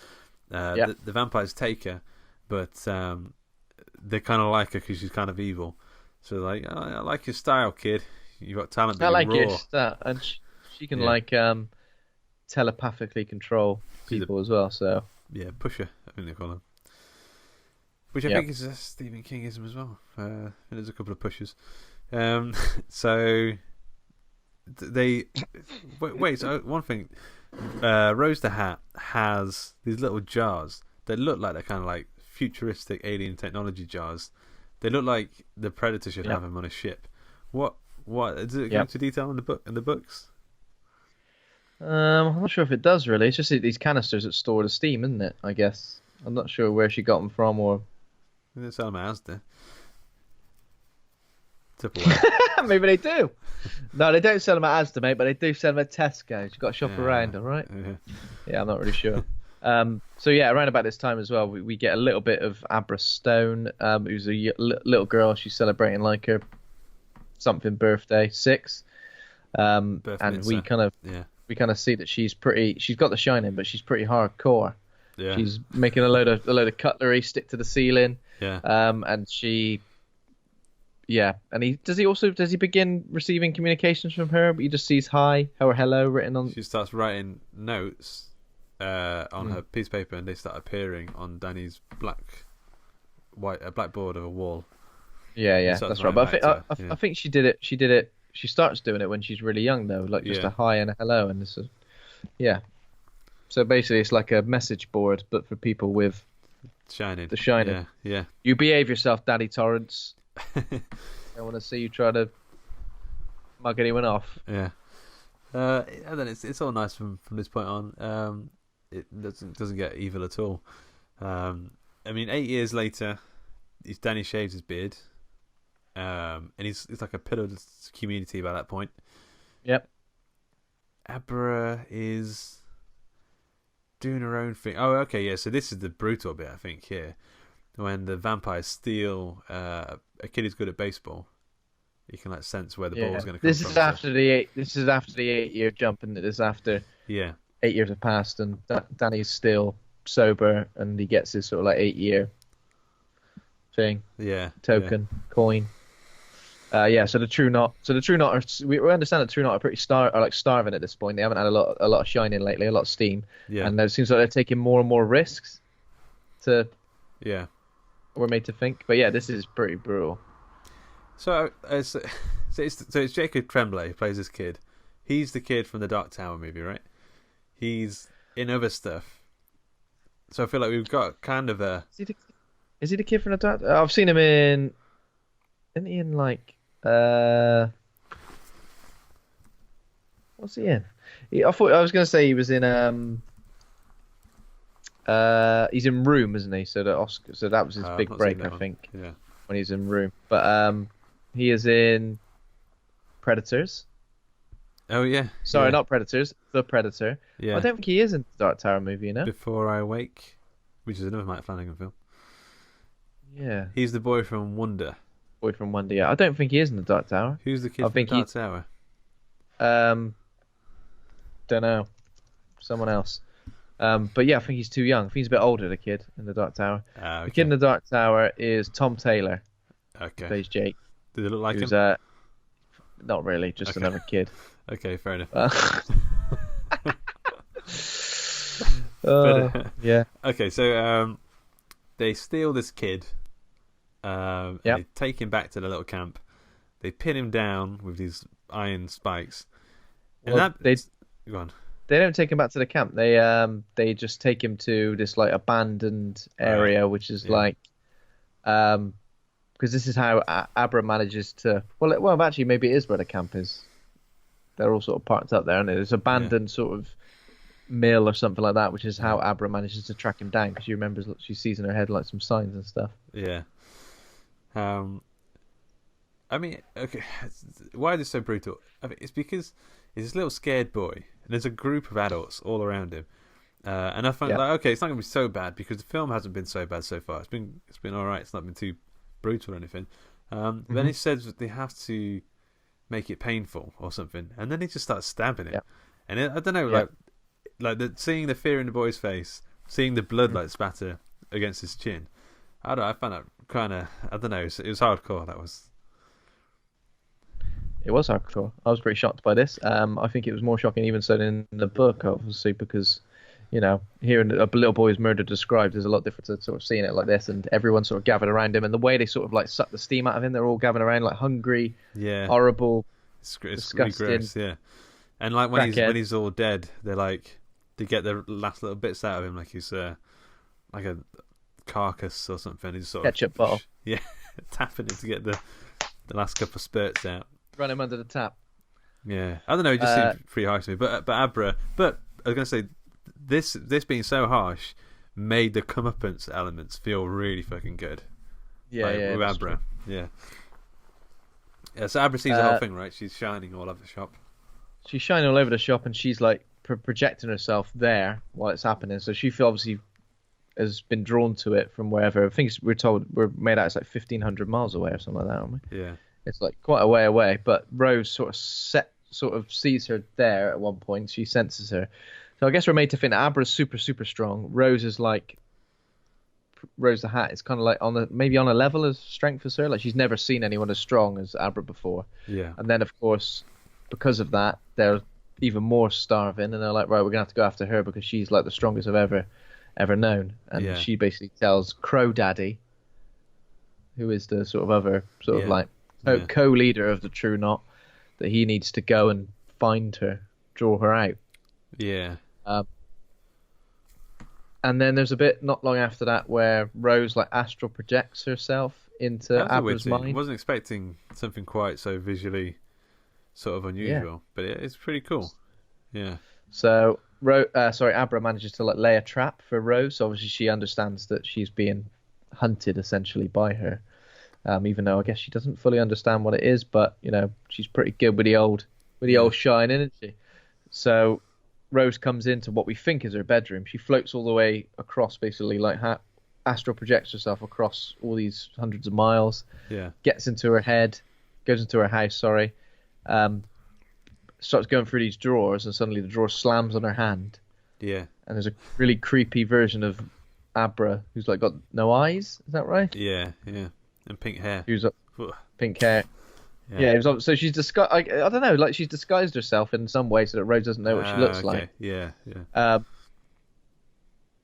The vampires take her, but they kind of like her because she's kind of evil. So like, I like your style, kid. You've got talent. But I like raw. your style, and she can telepathically control people as well. So pusher, I think they call them. Which I think is a Stephen Kingism as well. There's a couple of pushers. So they wait. So one thing, Rose the Hat has these little jars that look like they're kind of like futuristic alien technology jars. They look like the Predator should have them on a ship. What does it go into detail in the books? I'm not sure if it does really. It's just these canisters that store the steam, isn't it? I guess I'm not sure where she got them from, or they sell them at Asda. Maybe they do. No, they don't sell them at Asda, mate, but they do sell them at Tesco. You've got to shop around, all right? Yeah, I'm not really sure. So around about this time as well, we get a little bit of Abra Stone, who's a little girl. She's celebrating like her something birthday, 6, and we kind of see that she's got the shining, but she's pretty hardcore. Yeah. She's making a load of cutlery stick to the ceiling. Yeah. And she. Yeah, and does he begin receiving communications from her? But he just sees hi or hello written on. She starts writing notes on her piece of paper, and they start appearing on Danny's blackboard of a wall. Yeah, that's right. But I think she did it. She starts doing it when she's really young, though, like just a hi and a hello, and this is, So basically, it's like a message board, but for people with Shining. The Shining. Yeah. You behave yourself, Danny Torrance. I want to see you try to mug anyone off. Yeah. And then it's all nice from this point on. It doesn't get evil at all. I mean, 8 years later, Danny shaves his beard, and he's like a pillar of the community by that point. Yep. Abra is doing her own thing. Oh, okay, yeah. So this is the brutal bit, I think, here, when the vampires steal a kid who's good at baseball. You can like sense where the ball's going to come This from. is after the 8. This is after the 8-year jump, and this is after 8 years have passed, and Danny's still sober, and he gets his sort of like 8-year thing. Token coin. So the True Knot. We understand the True Knot are pretty starving at this point. They haven't had a lot of shining lately, a lot of steam. Yeah. And it seems like they're taking more and more risks. We're made to think, but yeah, this is pretty brutal. So it's Jacob Tremblay who plays this kid. He's the kid from the Dark Tower movie, right? He's in other stuff. So I feel like we've got kind of a. Is he the kid from the Dark? I've seen him in. Isn't he in like? What's he in? I was going to say he was in. He's in Room, isn't he? So that was his big break, I think. Yeah. When he's in Room, but he is in Predators. Oh yeah. Sorry, not Predators. The Predator. Yeah. I don't think he is in the Dark Tower movie, you know. Before I Wake, which is another Mike Flanagan film. Yeah. He's the boy from Wonder. Yeah. I don't think he is in the Dark Tower. Who's the kid from the Dark Tower? Don't know. Someone else. But yeah, I think he's too young. I think he's a bit older, the kid in the Dark Tower. Okay. The kid in the Dark Tower is Tom Taylor. Okay. Plays Jake. Does it look like him? Not really, just another kid. Okay, fair enough. Yeah. Okay, so they steal this kid. They take him back to the little camp. They pin him down with these iron spikes. And go on. They don't take him back to the camp. They just take him to this like abandoned area, which is like, because this is how Abra manages to. Well, actually, maybe it is where the camp is. They're all sort of parked up there, and it's abandoned sort of mill or something like that, which is how Abra manages to track him down, because she remembers she sees in her head like some signs and stuff. Yeah. I mean, okay, why is this so brutal? I mean, it's because he's this little scared boy, and there's a group of adults all around him, and I find okay, it's not going to be so bad because the film hasn't been so bad so far. It's been all right. It's not been too brutal or anything. Then he says that they have to make it painful or something, and then he just starts stabbing it. And I don't know, seeing the fear in the boy's face, seeing the blood like spatter against his chin. I found that kind of, I don't know, it was hardcore. It was hardcore. I was pretty shocked by this. I think it was more shocking even so than in the book, obviously, because, hearing a little boy's murder described is a lot different to sort of seeing it like this, and everyone sort of gathered around him, and the way they sort of like suck the steam out of him, they're all gathered around like hungry, horrible, disgusting. Gross, yeah. And like when he's all dead, they're like, they get the last little bits out of him, like he's like a carcass or something. He's sort ketchup bottle. Yeah, tapping it to get the last couple of spurts out. Run him under the tap. Yeah, I don't know. It just seemed pretty harsh to me. But Abra. But I was going to say, this being so harsh made the comeuppance elements feel really fucking good. Yeah, with Abra. Yeah. Yeah. So Abra sees the whole thing, right? She's shining all over the shop. She's shining all over the shop, and she's like projecting herself there while it's happening. So she obviously has been drawn to it from wherever. I think we're told we're made out it's like 1,500 miles away or something like that, aren't we? Yeah. It's like quite a way away, but Rose sort of sees her there at one point. She senses her, so I guess we're made to think that Abra's super super strong. Rose is like Rose the Hat is kind of like maybe on a level as strength as her. Like she's never seen anyone as strong as Abra before. Yeah. And then of course because of that they're even more starving, and they're like, right, we're gonna have to go after her because she's like the strongest I've ever known. And she basically tells Crow Daddy, who is the sort of other sort of like co-leader of the True Knot, that he needs to go and find her, draw her out. Yeah. And then there's a bit not long after that where Rose like astral projects herself into That was a weird Abra's scene. I mind. wasn't expecting something quite so visually sort of unusual, but it's pretty cool. Yeah. So, Abra manages to like lay a trap for Rose. So obviously, she understands that she's being hunted essentially by her. Even though I guess she doesn't fully understand what it is, but she's pretty good with the old shine, isn't she? So Rose comes into what we think is her bedroom. She floats all the way across, basically like astral projects herself across all these hundreds of miles. Yeah. Gets into her head, goes into her house. Sorry. Starts going through these drawers, and suddenly the drawer slams on her hand. Yeah. And there's a really creepy version of Abra who's like got no eyes. Is that right? Yeah. And pink hair. Who's pink hair. Yeah. So she's disguised. I don't know. Like she's disguised herself in some way so that Rose doesn't know what she looks like. Yeah.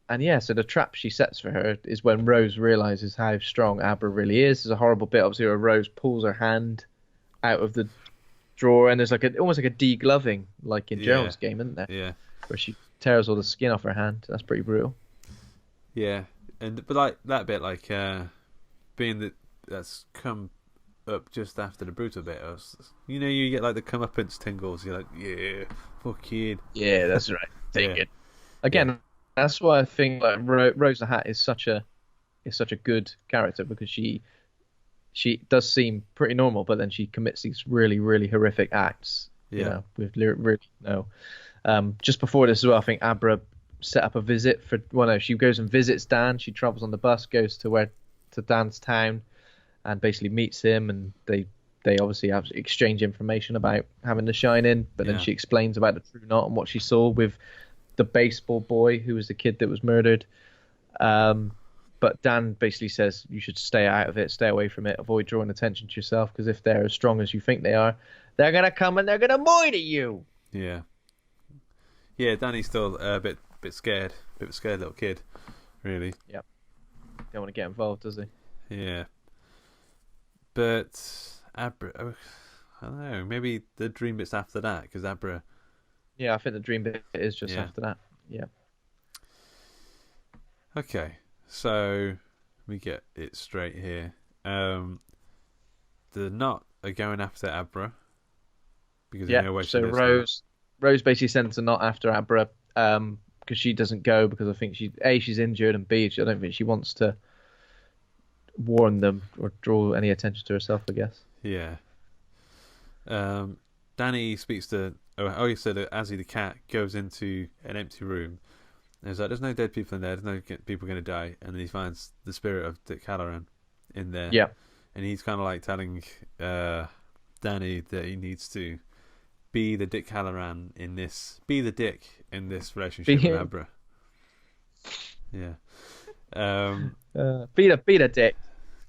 And so the trap she sets for her is when Rose realizes how strong Abra really is. There's a horrible bit, obviously, where Rose pulls her hand out of the drawer, and there's like almost like a degloving, like in Gerald's game, isn't there? Yeah. Where she tears all the skin off her hand. That's pretty brutal. Yeah, but like that bit, like being that's come up just after the brutal bit. You get like the comeuppance tingles. You're like, yeah, fucking. Yeah, that's right. Take it. Again, that's why I think like Rose the Hat is such a good character, because she does seem pretty normal, but then she commits these really, really horrific acts. With really no. Just before this as well, I think Abra set up a visit for. Well, no, she goes and visits Dan. She travels on the bus, goes to Dan's town, and basically meets him, and they obviously have exchange information about having the shine in. But then she explains about the true knot and what she saw with the baseball boy who was the kid that was murdered. But Dan basically says you should stay out of it, stay away from it, avoid drawing attention to yourself, because if they're as strong as you think they are, they're gonna come and they're gonna murder you. Yeah. Yeah, Danny's still a bit scared, bit of a scared little kid, really. Yep. Don't want to get involved, does he? Yeah. But Abra, I don't know. Maybe the dream bit's after that, because Abra. Yeah, I think the dream bit is just after that. Yeah. Okay, so we get it straight here. The Knot are going after Abra because they know where she lives. Rose basically sends a Knot after Abra because she doesn't go, because I think she's injured, and B, I don't think she wants to warn them or draw any attention to herself, I guess. Yeah. Danny speaks to he said that Azzy the cat goes into an empty room. And he's like, there's no dead people in there. There's no people going to die. And then he finds the spirit of Dick Halloran in there. Yeah. And he's kind of like telling Danny that he needs to be the Dick Halloran in this, be the Dick in this relationship with Abra. Yeah. Be the Dick.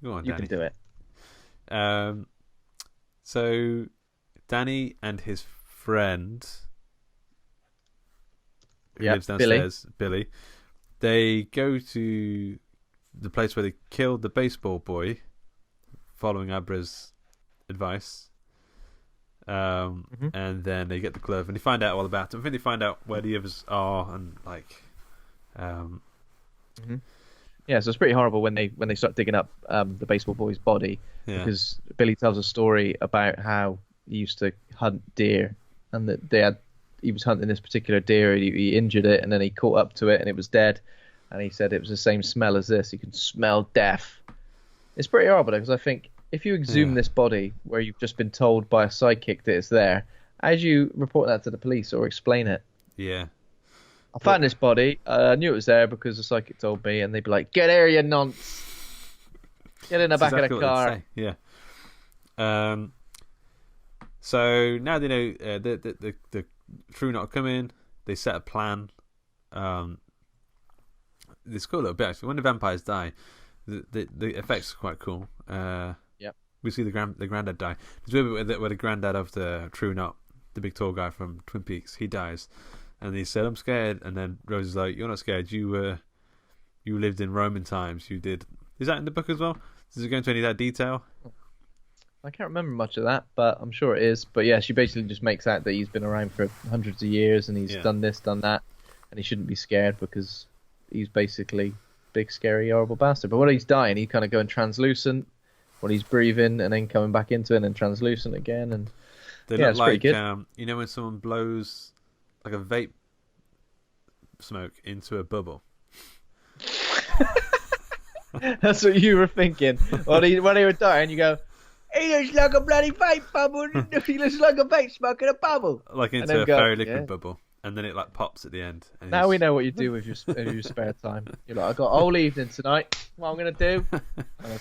Go on, you Danny. can do it. So Danny and his friend who lives downstairs, Billy, they go to the place where they killed the baseball boy, following Abra's advice. And then they get the glove and they find out all about it. I think they find out where the others are, and like yeah, so it's pretty horrible when they start digging up the baseball boy's body, because Billy tells a story about how he used to hunt deer, and that he was hunting this particular deer, he injured it, and then he caught up to it and it was dead, and he said it was the same smell as this. You can smell death. It's pretty horrible, because I think if you exhume this body where you've just been told by a sidekick that it's there, how do you report that to the police or explain it? Yeah. I found this body. I knew it was there because the psychic told me, and they'd be like, "Get here, you nonce! Get in the back of the car." Yeah. So now they know the True Knot come in. They set a plan. It's cool a little bit actually. When the vampires die, the effects are quite cool. We see the granddad die. There's a bit where the granddad of the True Knot, the big tall guy from Twin Peaks, he dies. And he said, "I'm scared." And then Rose is like, "You're not scared. You lived in Roman times. You did." Is that in the book as well? Does it go into any of that detail? I can't remember much of that, but I'm sure it is. But yeah, she basically just makes out that he's been around for hundreds of years and he's done this, done that, and he shouldn't be scared because he's basically big, scary, horrible bastard. But when he's dying, he's kind of going translucent when he's breathing, and then coming back into it, and then translucent again. And they yeah, look it's like pretty good. you know when someone blows like a vape smoke into a bubble. That's what you were thinking. When he was dying, you go, he looks like a bloody vape bubble. He looks like a vape smoking a bubble. Like into a fairy liquid bubble. And then it like pops at the end. And now we know what you do with your spare time. You're like, I got all evening tonight. What I'm gonna do? I'm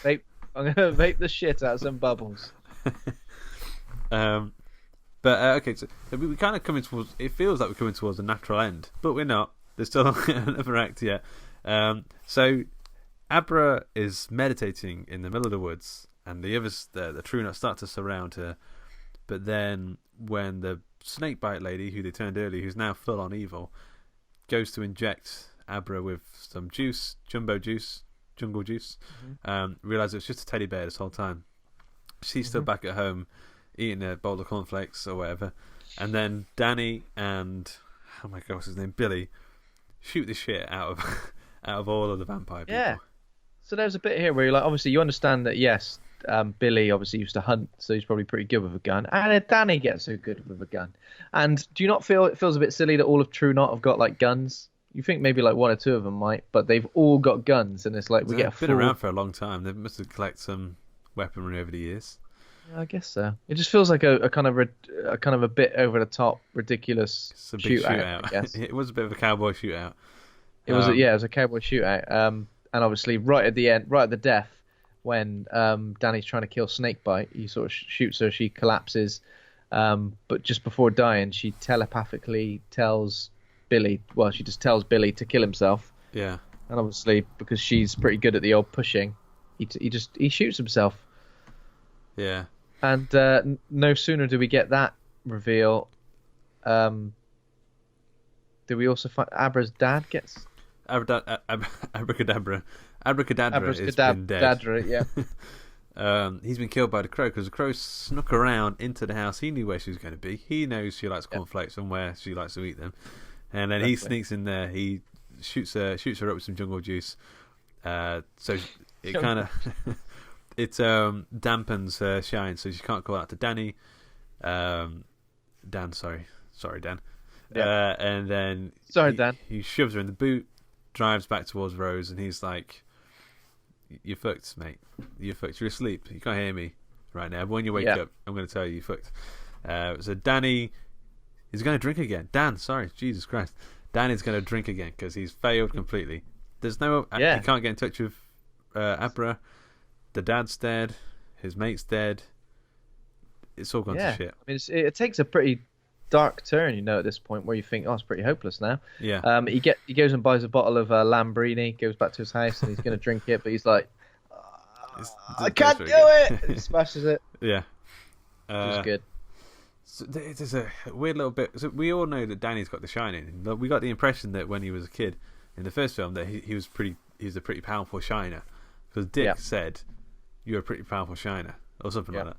gonna vape the shit out of some bubbles. Okay, so we kind of coming towards. It feels like we're coming towards a natural end, but we're not. There's still another act yet. So Abra is meditating in the middle of the woods, and the others, the True Nuts, start to surround her. But then when the snakebite lady, who they turned earlier, who's now full on evil, goes to inject Abra with some juice, jungle juice, realizes it's just a teddy bear this whole time. She's still back at home eating a bowl of cornflakes or whatever, and then Danny and oh my god, what's his name, Billy, shoot the shit out of all of the vampire people. Yeah. So there's a bit here where you're like, obviously you understand that yes, Billy obviously used to hunt, so he's probably pretty good with a gun, and then Danny gets so good with a gun. And do you not feel it feels a bit silly that all of True Knot have got like guns? You think maybe like one or two of them might, but they've all got guns, and it's like we get been around for a long time. They must have collected some weaponry over the years. Yeah, I guess so. It just feels like a kind of a bit over the top, ridiculous shootout. I guess. It was a bit of a cowboy shootout. It was a cowboy shootout. And obviously right at the end, right at the death, when Danny's trying to kill Snakebite, he sort of shoots her, she collapses. But just before dying, she telepathically tells Billy, she just tells Billy to kill himself. Yeah. And obviously, because she's pretty good at the old pushing, he shoots himself. Yeah. And no sooner do we get that reveal, do we also find Abra's dad gets... Abracadabra has been dead. Yeah. He's been killed by the crow because the crow snuck around into the house. He knew where she was going to be. He knows she likes cornflakes and where she likes to eat them. And then he sneaks in there. He shoots her up with some jungle juice. So it kind of it dampens her shine, so she can't call out to Danny. Dan, sorry, Dan. Yeah. And then Dan. He shoves her in the boot, drives back towards Rose, and he's like, "You're fucked, mate. You're fucked. You're asleep. You can't hear me right now. But when you wake up, I'm going to tell you you're fucked." So Danny is going to drink again. Jesus Christ. Danny's going to drink again because he's failed completely. There's no... He can't get in touch with Abra. The dad's dead. His mate's dead. It's all gone to shit. I mean, it takes a pretty dark turn, at this point where you think, it's pretty hopeless now. Yeah. He goes and buys a bottle of Lambrini, goes back to his house, and he's going to drink it, but he's like, I can't do it! He smashes it. Yeah. Which is good. So there's a weird little bit. So we all know that Danny's got the shining. We got the impression that when he was a kid in the first film that he was a pretty powerful shiner, because Dick said, "You're a pretty powerful shiner," or something like that.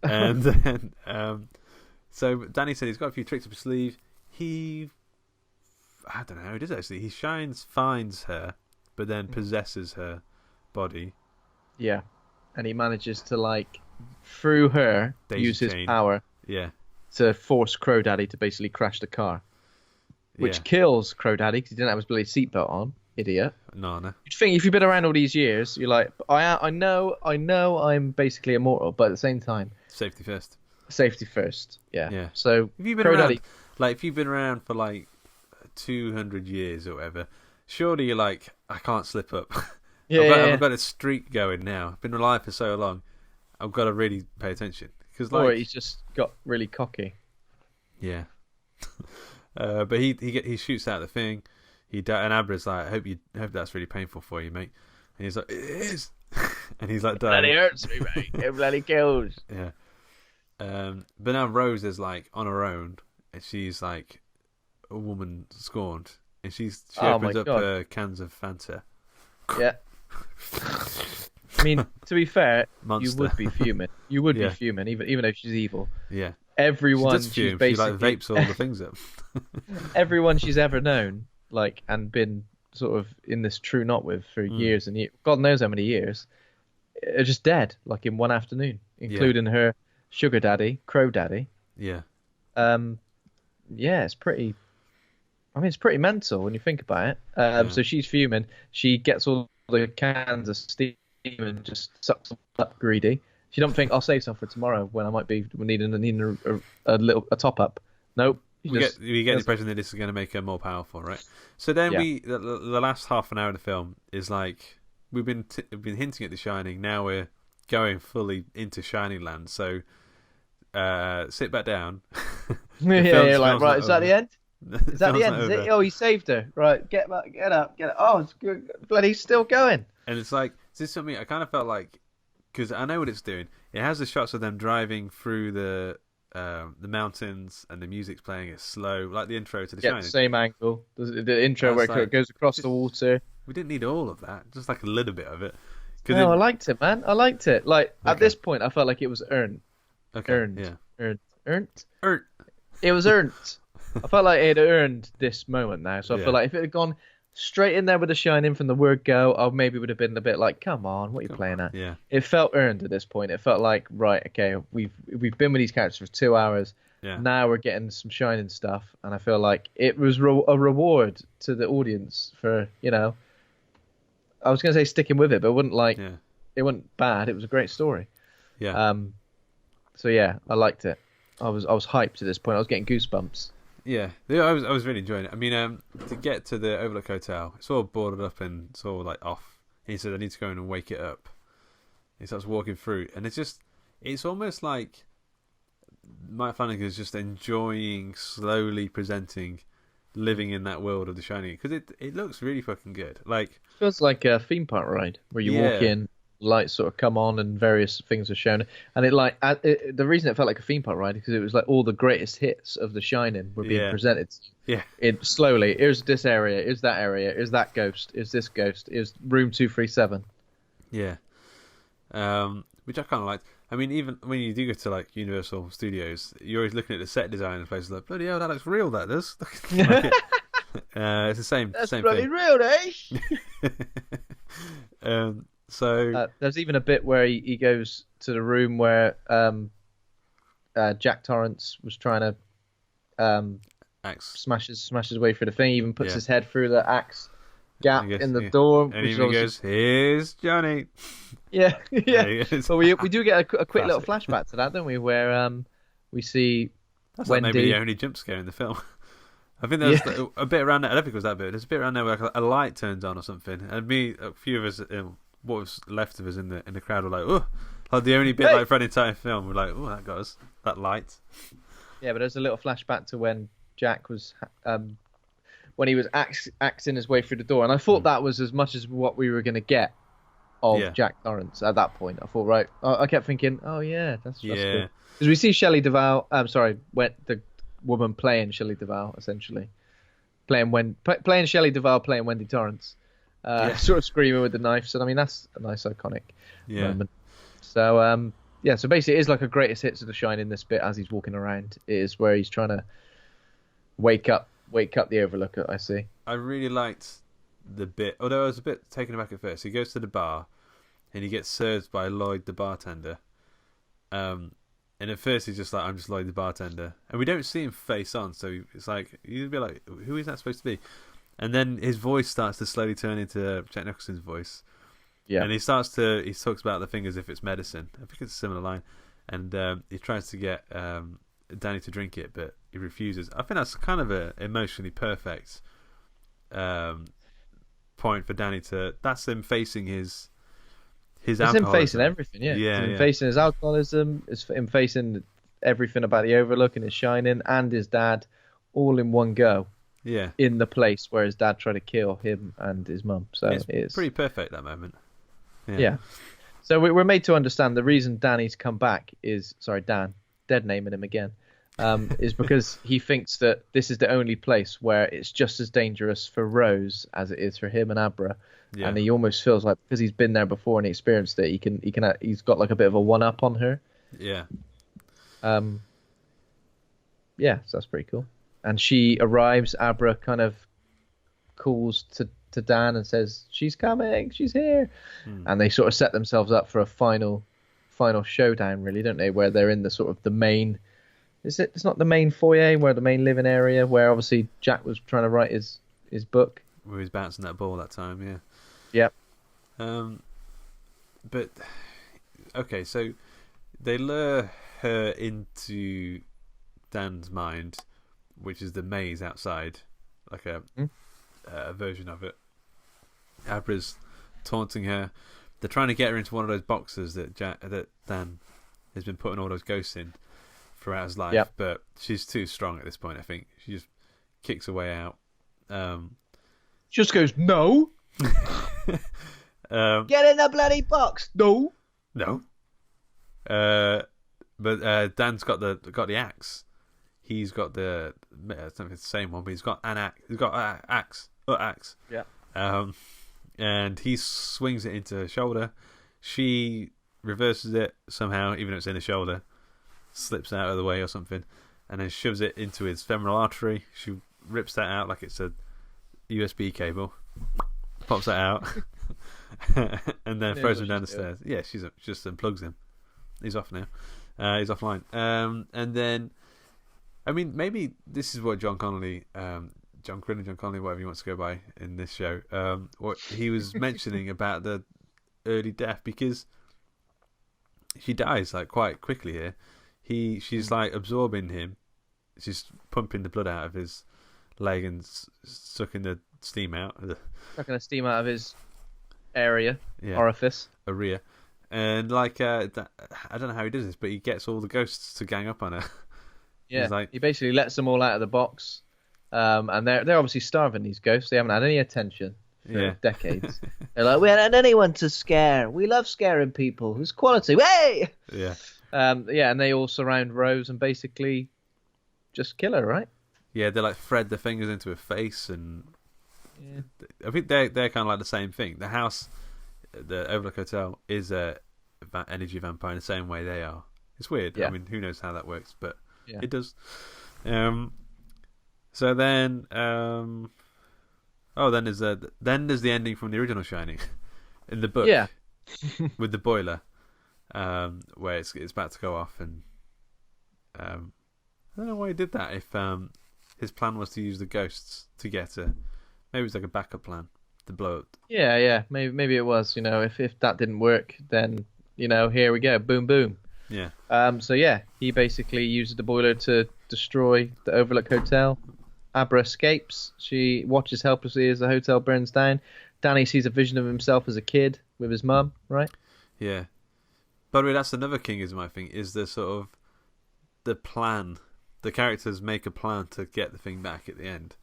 And then so Danny said he's got a few tricks up his sleeve. I don't know how he does it, actually. He finds her, but then possesses her body. Yeah, and he manages to through her use his power. Yeah. To force Crow Daddy to basically crash the car, which kills Crow Daddy because he didn't have his bloody seatbelt on. Idiot. No. You'd think if you've been around all these years, you're like, I know I'm basically immortal, but at the same time, safety first. Safety first. Yeah. Yeah. So if you've been around, if you've been around for 200 years or whatever, surely you're like, I can't slip up. I've got a streak going now. I've been alive for so long. I've got to really pay attention or he's just got really cocky. Yeah. But he shoots out the thing. And Abra's like, I hope that's really painful for you, mate. And he's like, it is. And he's like, bloody hurts me, mate. It bloody kills. Yeah. But now Rose is on her own, and she's like a woman scorned, and she opens up her cans of Fanta. Yeah. I mean, to be fair, Monster. You would be fuming. You would be fuming, even though she's evil. Yeah. Everyone she does fume. She's basically she vapes all the things up. Everyone she's ever known like, and been sort of in this true knot with for years and years, God knows how many years, are just dead, like in one afternoon, including her sugar daddy, Crow Daddy. Yeah. Yeah, it's pretty. I mean, it's pretty mental when you think about it. So she's fuming. She gets all the cans of steam and just sucks them up greedy. She don't think I'll save some for tomorrow when I might be needing a top up. Nope. We get the impression that this is going to make her more powerful, right? So then the last half an hour of the film is like we've been hinting at The Shining. Now we're going fully into Shining Land. So sit back down. You're like, right, is that the end? Is that the end? Is it? Oh, he saved her. Right, get up. Oh, it's good. Bloody still going. And it's like, is this something I kind of felt like, because I know what it's doing. It has the shots of them driving through the mountains, and the music's playing it slow, like the intro to The Shining. The same angle. The intro where it goes across the water. We didn't need all of that, just like a little bit of it. No, I liked it, man. I liked it. Like at this point, I felt like it was earned. Okay. Earned. It was earned. I felt like it had earned this moment now. So I feel like if it had gone straight in there with The Shining from the word go, I maybe would have been a bit like, come on, what are you playing at? Yeah. It felt earned at this point. It felt like, right, okay, we've been with these characters for 2 hours. Yeah. Now we're getting some Shining stuff, and I feel like it was a reward to the audience for, I was going to say sticking with it, but it wasn't bad. It was a great story. Yeah. So yeah, I liked it. I was hyped at this point. I was getting goosebumps. Yeah, I was really enjoying it. I mean, to get to the Overlook Hotel, it's all boarded up and it's all like off. And he said, I need to go in and wake it up. He starts walking through, and it's almost like Mike Flanagan is just enjoying slowly presenting, living in that world of The Shining, because it looks really fucking good. Like, it feels like a theme park ride where you walk in, lights sort of come on and various things are shown, and the reason it felt like a theme park ride because it was like all the greatest hits of The Shining were being presented. It slowly, here's this area, here's that area, here's that ghost, here's this ghost, here's room 237. Which I kind of liked. I mean, even when you do go to like Universal Studios, you're always looking at the set design and places like, bloody hell, that looks real, that does. Like it's the same. That's same bloody thing. real, eh? So there's even a bit where he goes to the room where Jack Torrance was trying to smash his way through the thing. He even puts his head through the axe gap in the door. And he even goes, "Here's Johnny." Yeah. So we do get a quick little flashback to that, don't we? Where we see that's Wendy. Like maybe the only jump scare in the film. I think there's a bit around there. I don't think it was that bit. There's a bit around there where like a light turns on or something, and a few of us. What was left of us in the crowd were like, oh, like the only bit like for an entire film. We're like, oh, that got us that light. Yeah, but there's a little flashback to when Jack was when he was axing his way through the door, and I thought that was as much as what we were going to get of Jack Torrance at that point. I thought, right, I kept thinking, oh yeah, that's cool. Because we see Shelley Duvall. The woman playing Shelley Duvall, essentially playing Shelley Duvall, playing Wendy Torrance. Sort of screaming with the knife. So I mean, that's a nice iconic moment. So so basically, it is like a greatest hits of The Shining. This bit as he's walking around, it is where he's trying to wake up the Overlooker. I see. I really liked the bit, although I was a bit taken aback at first. He goes to the bar, and he gets served by Lloyd, the bartender. And at first he's just like, I'm just Lloyd, the bartender, and we don't see him face on. So it's like you'd be like, who is that supposed to be? And then his voice starts to slowly turn into Jack Nicholson's voice. Yeah. And he talks about the thing as if it's medicine. I think it's a similar line. And he tries to get Danny to drink it, but he refuses. I think that's kind of an emotionally perfect point for Danny to... That's him facing his alcoholism. It's him facing everything, yeah. It's him facing his alcoholism. It's him facing everything about the Overlook and his Shining and his dad all in one go. Yeah, in the place where his dad tried to kill him and his mum. So it's pretty perfect, that moment. Yeah. So we're made to understand the reason Danny's come back is Dan, dead naming him again, is because he thinks that this is the only place where it's just as dangerous for Rose as it is for him and Abra. Yeah. And he almost feels like because he's been there before and he experienced it, he's got like a bit of a one up on her. Yeah. So that's pretty cool. And she arrives, Abra kind of calls to Dan and says, "She's coming, she's here," and they sort of set themselves up for a final showdown, really, don't they? Where they're in the sort of the main. It's not the main foyer, where the main living area, where obviously Jack was trying to write his book. Where he was bouncing that ball that time, yeah. Yep. But okay, so they lure her into Dan's mind, which is the maze outside, like a version of it. Abra's taunting her. They're trying to get her into one of those boxes that Dan has been putting all those ghosts in throughout his life. Yep. But she's too strong at this point, I think. She just kicks her way out. She just goes, "No." Get in the bloody box. No. But Dan's got the axe. He's got the it's not the same one, but he's got an axe. He's got an axe. Yeah. And he swings it into her shoulder. She reverses it somehow, even though it's in the shoulder, slips out of the way or something, and then shoves it into his femoral artery. She rips that out like it's a USB cable, pops that out, and then throws him down the stairs. Yeah, she just unplugs him. He's off now. He's offline. And then, I mean, maybe this is what John Connolly, whatever he wants to go by in this show, what he was mentioning about the early death, because she dies like quite quickly here. She's like absorbing him. She's pumping the blood out of his leg and sucking the steam out. Sucking the steam out of his orifice. Area. And like, I don't know how he does this, but he gets all the ghosts to gang up on her. Yeah, he basically lets them all out of the box. And they're obviously starving, these ghosts. They haven't had any attention for decades. They're like, "We haven't had anyone to scare. We love scaring people. It's quality. Way!" Yeah. And they all surround Rose and basically just kill her, right? Yeah, they like thread their fingers into her face, and I think they're kind of like the same thing. The house, the Overlook Hotel, is a energy vampire in the same way they are. It's weird. Yeah. I mean, who knows how that works, but it does. So then, then there's the ending from the original Shining in the book. Yeah. With the boiler, where it's about to go off, and I don't know why he did that. If his plan was to use the ghosts to get her, maybe it was like a backup plan to blow it. Yeah. Maybe it was. If that didn't work, then here we go, boom, boom. Yeah. So he basically uses the boiler to destroy the Overlook Hotel. Abra escapes. She watches helplessly as the hotel burns down. Danny sees a vision of himself as a kid with his mum, right? Yeah. By the way, that's another kingism, I think, is the sort of the plan. The characters make a plan to get the thing back at the end.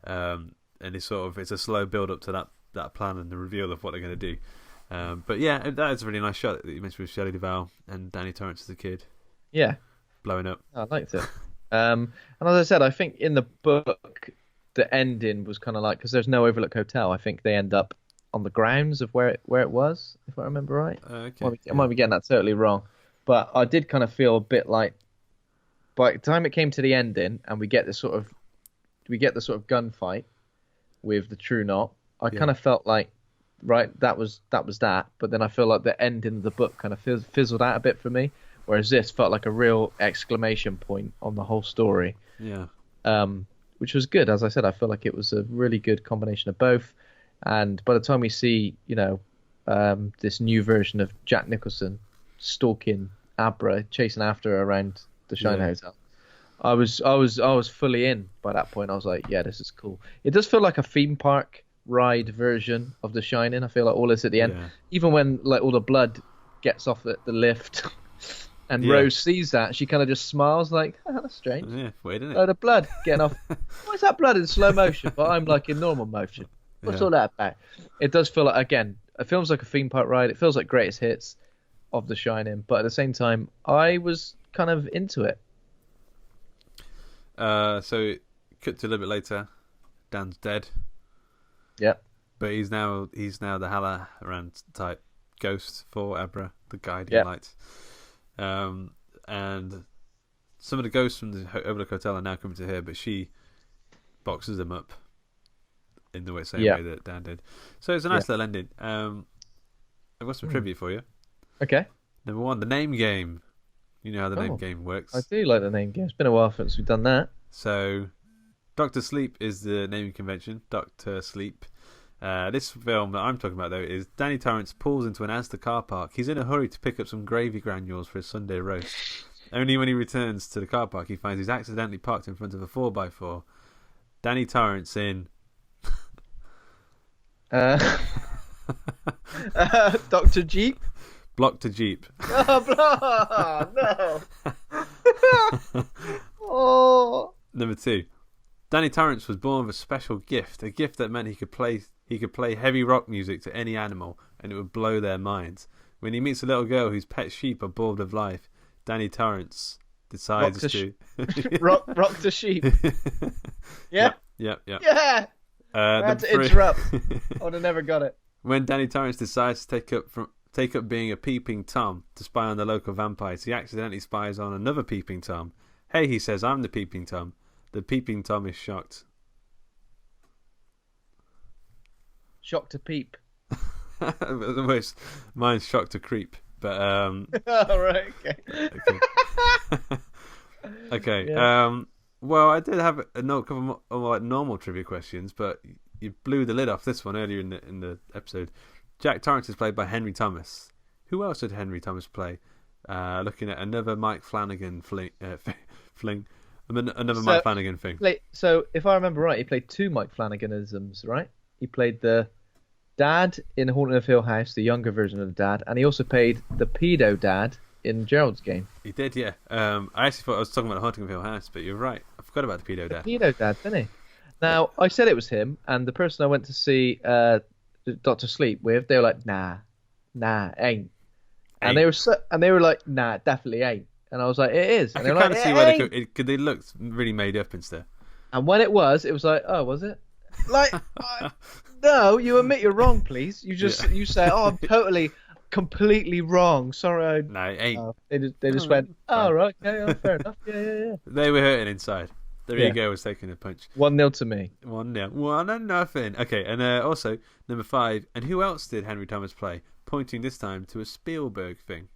And it's a slow build up to that plan and the reveal of what they're going to do. But yeah, that is a really nice shot that you mentioned with Shelley Duvall and Danny Torrance as a kid. Yeah. Blowing up. I liked it. And as I said, I think in the book, the ending was kind of like, because there's no Overlook Hotel, I think they end up on the grounds of where it was, if I remember right. Okay. I might be getting that totally wrong. But I did kind of feel a bit like, by the time it came to the ending and we get the sort of gunfight with the True Knot, I kind of felt like, right, that was that. But then I feel like the ending of the book kind of fizzled out a bit for me. Whereas this felt like a real exclamation point on the whole story. Yeah. Which was good. As I said, I feel like it was a really good combination of both. And by the time we see, this new version of Jack Nicholson stalking Abra, chasing after her around the Shine Hotel, I was fully in by that point. I was like, yeah, this is cool. It does feel like a theme park ride version of The Shining. I feel like all this at the end, even when like all the blood gets off at the lift. And Rose sees that, she kind of just smiles like, oh, that's strange. Yeah, weird, isn't it? Oh, the blood getting off. Why is that blood in slow motion? But I'm like in normal motion. What's all that about? It does feel like, again, it feels like a theme park ride. It feels like greatest hits of The Shining. But at the same time, I was kind of into it. So, cut to a little bit later. Dan's dead. Yeah. But he's now the Halloran type ghost for Abra, the guiding light. And some of the ghosts from the Overlook Hotel are now coming to her, but she boxes them up in the same way that Dan did. So it's a nice little ending. I've got some trivia for you. Okay. Number 1, the name game. You know how the name game works. I do like the name game. It's been a while since we've done that. So, Dr. Sleep is the naming convention. Dr. Sleep. This film that I'm talking about, though, is Danny Torrance pulls into an Asda car park. He's in a hurry to pick up some gravy granules for his Sunday roast. Only when he returns to the car park, he finds he's accidentally parked in front of a 4x4. Danny Torrance in... Dr. Jeep? Block to Jeep. Oh, no. Oh. Number 2. Danny Torrance was born with a special gift, a gift that meant he could play heavy rock music to any animal and it would blow their minds. When he meets a little girl whose pet sheep are bored of life, Danny Torrance decides to rock to sheep. Yep. Yeah. Yeah. I had to interrupt. I would have never got it. When Danny Torrance decides to take up being a peeping Tom to spy on the local vampires, he accidentally spies on another peeping Tom. Hey, he says, I'm the peeping Tom. The peeping Tom is shocked. Shocked to peep. Mine's shocked to creep. But oh, right, okay. Okay. Yeah. Well, I did have a couple more like normal trivia questions, but you blew the lid off this one earlier in the episode. Jack Torrance is played by Henry Thomas. Who else did Henry Thomas play? Looking at another Mike Flanagan fling. Mike Flanagan thing. So, if I remember right, he played 2 Mike Flanaganisms, right? He played the dad in Haunting of Hill House, the younger version of the dad, and he also played the pedo dad in Gerald's Game. He did, yeah. I actually thought I was talking about Haunting of Hill House, but you're right. I forgot about the pedo dad. The pedo dad, didn't he? Now, I said it was him, and the person I went to see Dr. Sleep with, they were like, nah, ain't. And they were like, nah, definitely ain't. And I was like, it is. And I could kind of see where they looked really made up and stuff. And when it was like, oh, was it? Like, no, you admit you're wrong, please. You say, oh, I'm totally, completely wrong. Sorry. No, it ain't. They just went, oh, right, okay, oh, fair enough. Yeah. They were hurting inside. Their ego was taking a punch. 1-0 to me. 1-0. 1-0. Okay, and also, number 5, and who else did Henry Thomas play? Pointing this time to a Spielberg thing.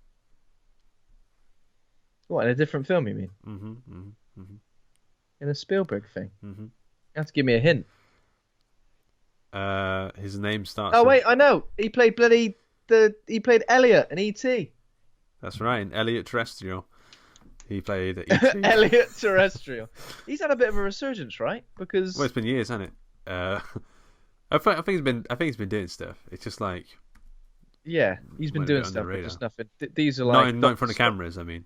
What, in a different film, you mean? Mm-hmm. In a Spielberg thing? Mm-hmm. You have to give me a hint. His name starts... Oh, wait, I know. He played he played Elliot in E.T. That's right, in Elliot Terrestrial. He played E.T. Elliot Terrestrial. He's had a bit of a resurgence, right? Because... Well, it's been years, hasn't it? I think he's been doing stuff. It's just like... Yeah, he's been doing stuff, but just nothing. These are like... Not in front of cameras, I mean.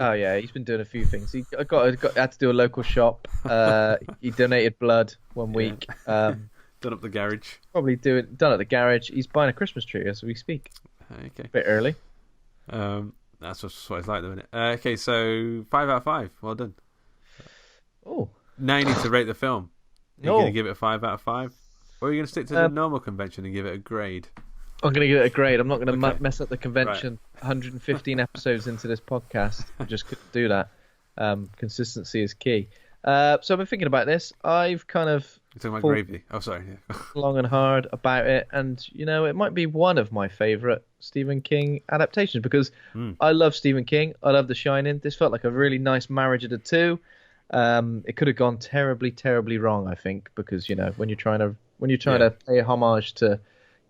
Oh, yeah, he's been doing a few things. He had to do a local shop. He donated blood one week. Done up the garage. Probably done at the garage. He's buying a Christmas tree as we speak. Okay. A bit early. That's just what it's like, though, isn't it? Okay, so 5 out of 5. Well done. Oh. Now you need to rate the film. Are you going to give it a 5 out of 5? Or are you going to stick to the normal convention and give it a grade? I'm going to give it a grade. I'm not going to mess up the convention. Right. 115 episodes into this podcast. I just couldn't do that. Consistency is key. So I've been thinking about this. I've kind of... You're talking about gravy. Oh, sorry. Yeah. long and hard about it. And, it might be one of my favourite Stephen King adaptations because I love Stephen King. I love The Shining. This felt like a really nice marriage of the two. It could have gone terribly, terribly wrong, I think, because, when you're trying to pay homage to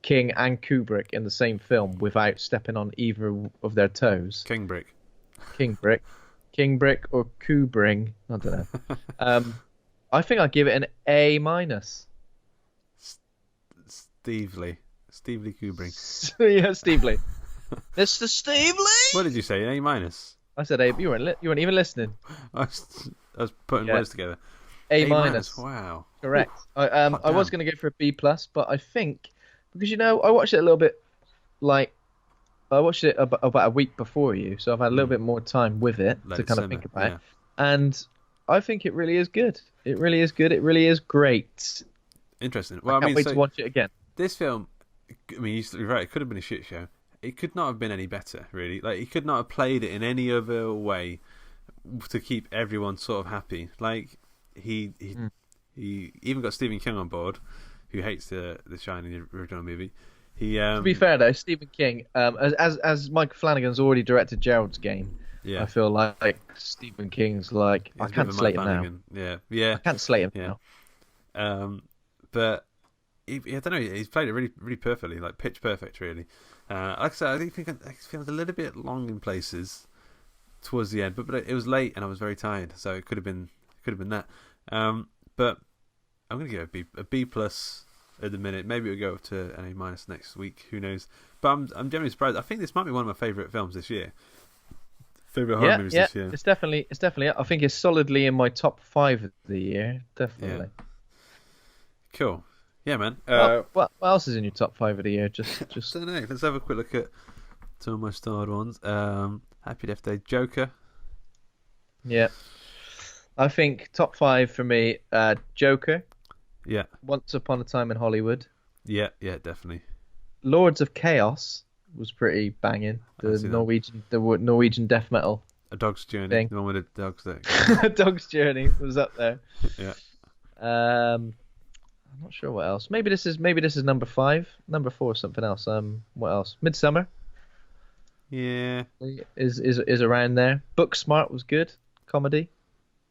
King and Kubrick in the same film without stepping on either of their toes. Kingbrick or Kubring. I don't know. I think I'll give it an A-. Stevely Kubrick. Yeah, Stevely. Mr. Stevely. What did you say? An A-? I said A. You weren't even listening. I was putting words together. A-. Wow. Correct. I was going to go for a B+, but I think because I watched it a little bit I watched it about a week before you, so I've had a little bit more time with it to kind of think about it. And I think it really is good. It really is good. It really is great. Interesting. Well, I can't wait to watch it again. This film, you're right, it could have been a shit show. It could not have been any better, really. Like, he could not have played it in any other way to keep everyone sort of happy. Like, he He even got Stephen King on board, who hates the Shining original movie. He To be fair though, Stephen King, as Mike Flanagan's already directed Gerald's Game, I feel like Stephen King's like I can't slate him now. Yeah. I can't slate him now. But I don't know. He's played it really, really perfectly, like pitch perfect, really. Like I said, I think it feels a little bit long in places towards the end, but it was late and I was very tired, so it could have been that. But I'm gonna give it a B plus at the minute. Maybe it'll go up to an A minus next week. Who knows? But I'm generally surprised. I think this might be one of my favourite films this year. Favorite horror movies this year. It's definitely. I think it's solidly in my top 5 of the year. Definitely. Yeah. Cool. Yeah, man. What else is in your top 5 of the year? Just. I don't know. Let's have a quick look at some of my starred ones. Happy Death Day, Joker. Yeah. I think top 5 for me. Joker. Yeah. Once Upon a Time in Hollywood. Yeah, definitely. Lords of Chaos was pretty banging. The Norwegian death metal. A Dog's Journey. Thing. The one with the dogs there. A Dog's Journey was up there. Yeah. I'm not sure what else. Maybe this is number 5. Number 4 is something else. What else? Midsummer. Yeah. Is around there. Booksmart was good. Comedy.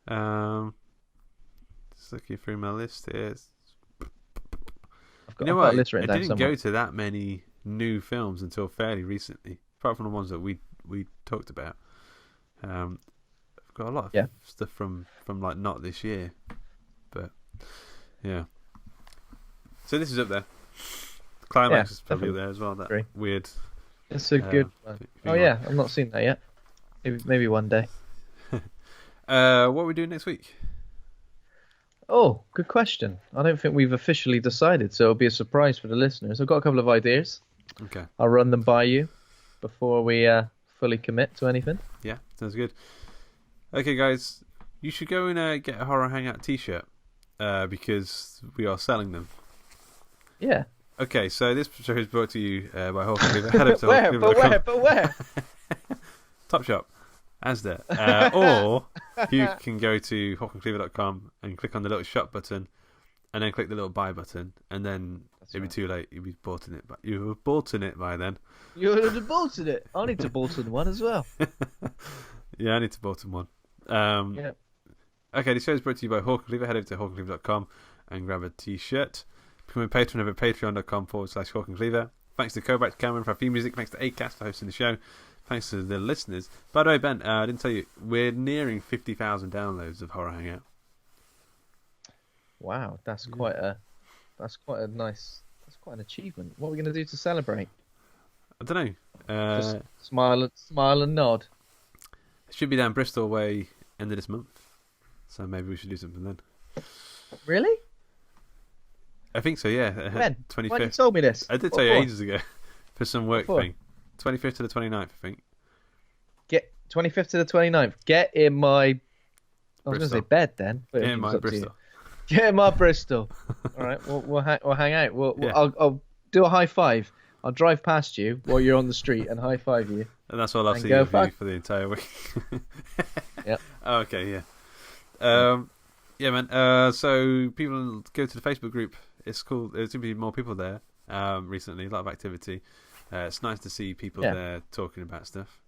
Just looking through my list here. I've got a list written down didn't somewhere. go to that many new films until fairly recently, apart from the ones that we talked about. I've got a lot of stuff from like not this year, but yeah. So this is up there. Climax is probably there as well. That weird. It's a good one. Oh yeah, I've not seen that yet. Maybe one day. What are we doing next week? Oh, good question. I don't think we've officially decided, so it'll be a surprise for the listeners. I've got a couple of ideas. Okay. I'll run them by you before we fully commit to anything. Yeah, sounds good. Okay, guys, you should go and get a Horror Hangout t-shirt because we are selling them. Yeah. Okay, so this show is brought to you by Hawk and Cleaver. Where? Topshop. Asda. Or you can go to hawkandcleaver.com and click on the little shop button and then click the little buy button and then it'll be too late. You'll be bought in it. But you have bought in it by then. You would have bought in it. I need to bought in one as well. Yeah, I need to bought in one. Okay, the show is brought to you by Hawk and Cleaver. Head over to hawkandcleaver.com and grab a t-shirt. Become a patron over at patreon.com/Hawk and Cleaver. Thanks to Kovac Cameron for our theme music. Thanks to Acast for hosting the show. Thanks to the listeners. By the way, Ben, I didn't tell you, we're nearing 50,000 downloads of Horror Hangout. Wow, that's quite an achievement. What are we going to do to celebrate? I don't know. Just smile and nod. It should be down Bristol way end of this month, so maybe we should do something then. Really? I think so. Yeah. When? 25th. Why you told me this? I did tell you ages ago for some work thing. 25th to the 29th, I think. Get 25th to the 29th. Get in my. I was going to say bed then. Get in my Bristol. Get in my Bristol. All right, we'll hang out. I'll do a high five. I'll drive past you while you're on the street and high five you. And that's all I'll see of you for the entire week. Yeah. Oh, okay. Yeah. Yeah, man. So people go to the Facebook group. It's cool. There's going to be more people there. Recently, a lot of activity. It's nice to see people there talking about stuff.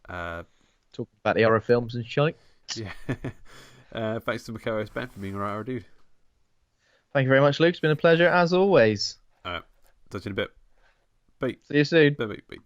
Talking about the horror films and shite. Yeah. Thanks to my co-host Ben for being a right dude. Thank you very much, Luke. It's been a pleasure as always. All right. Talk to you in a bit. Bye. See you soon. Bye.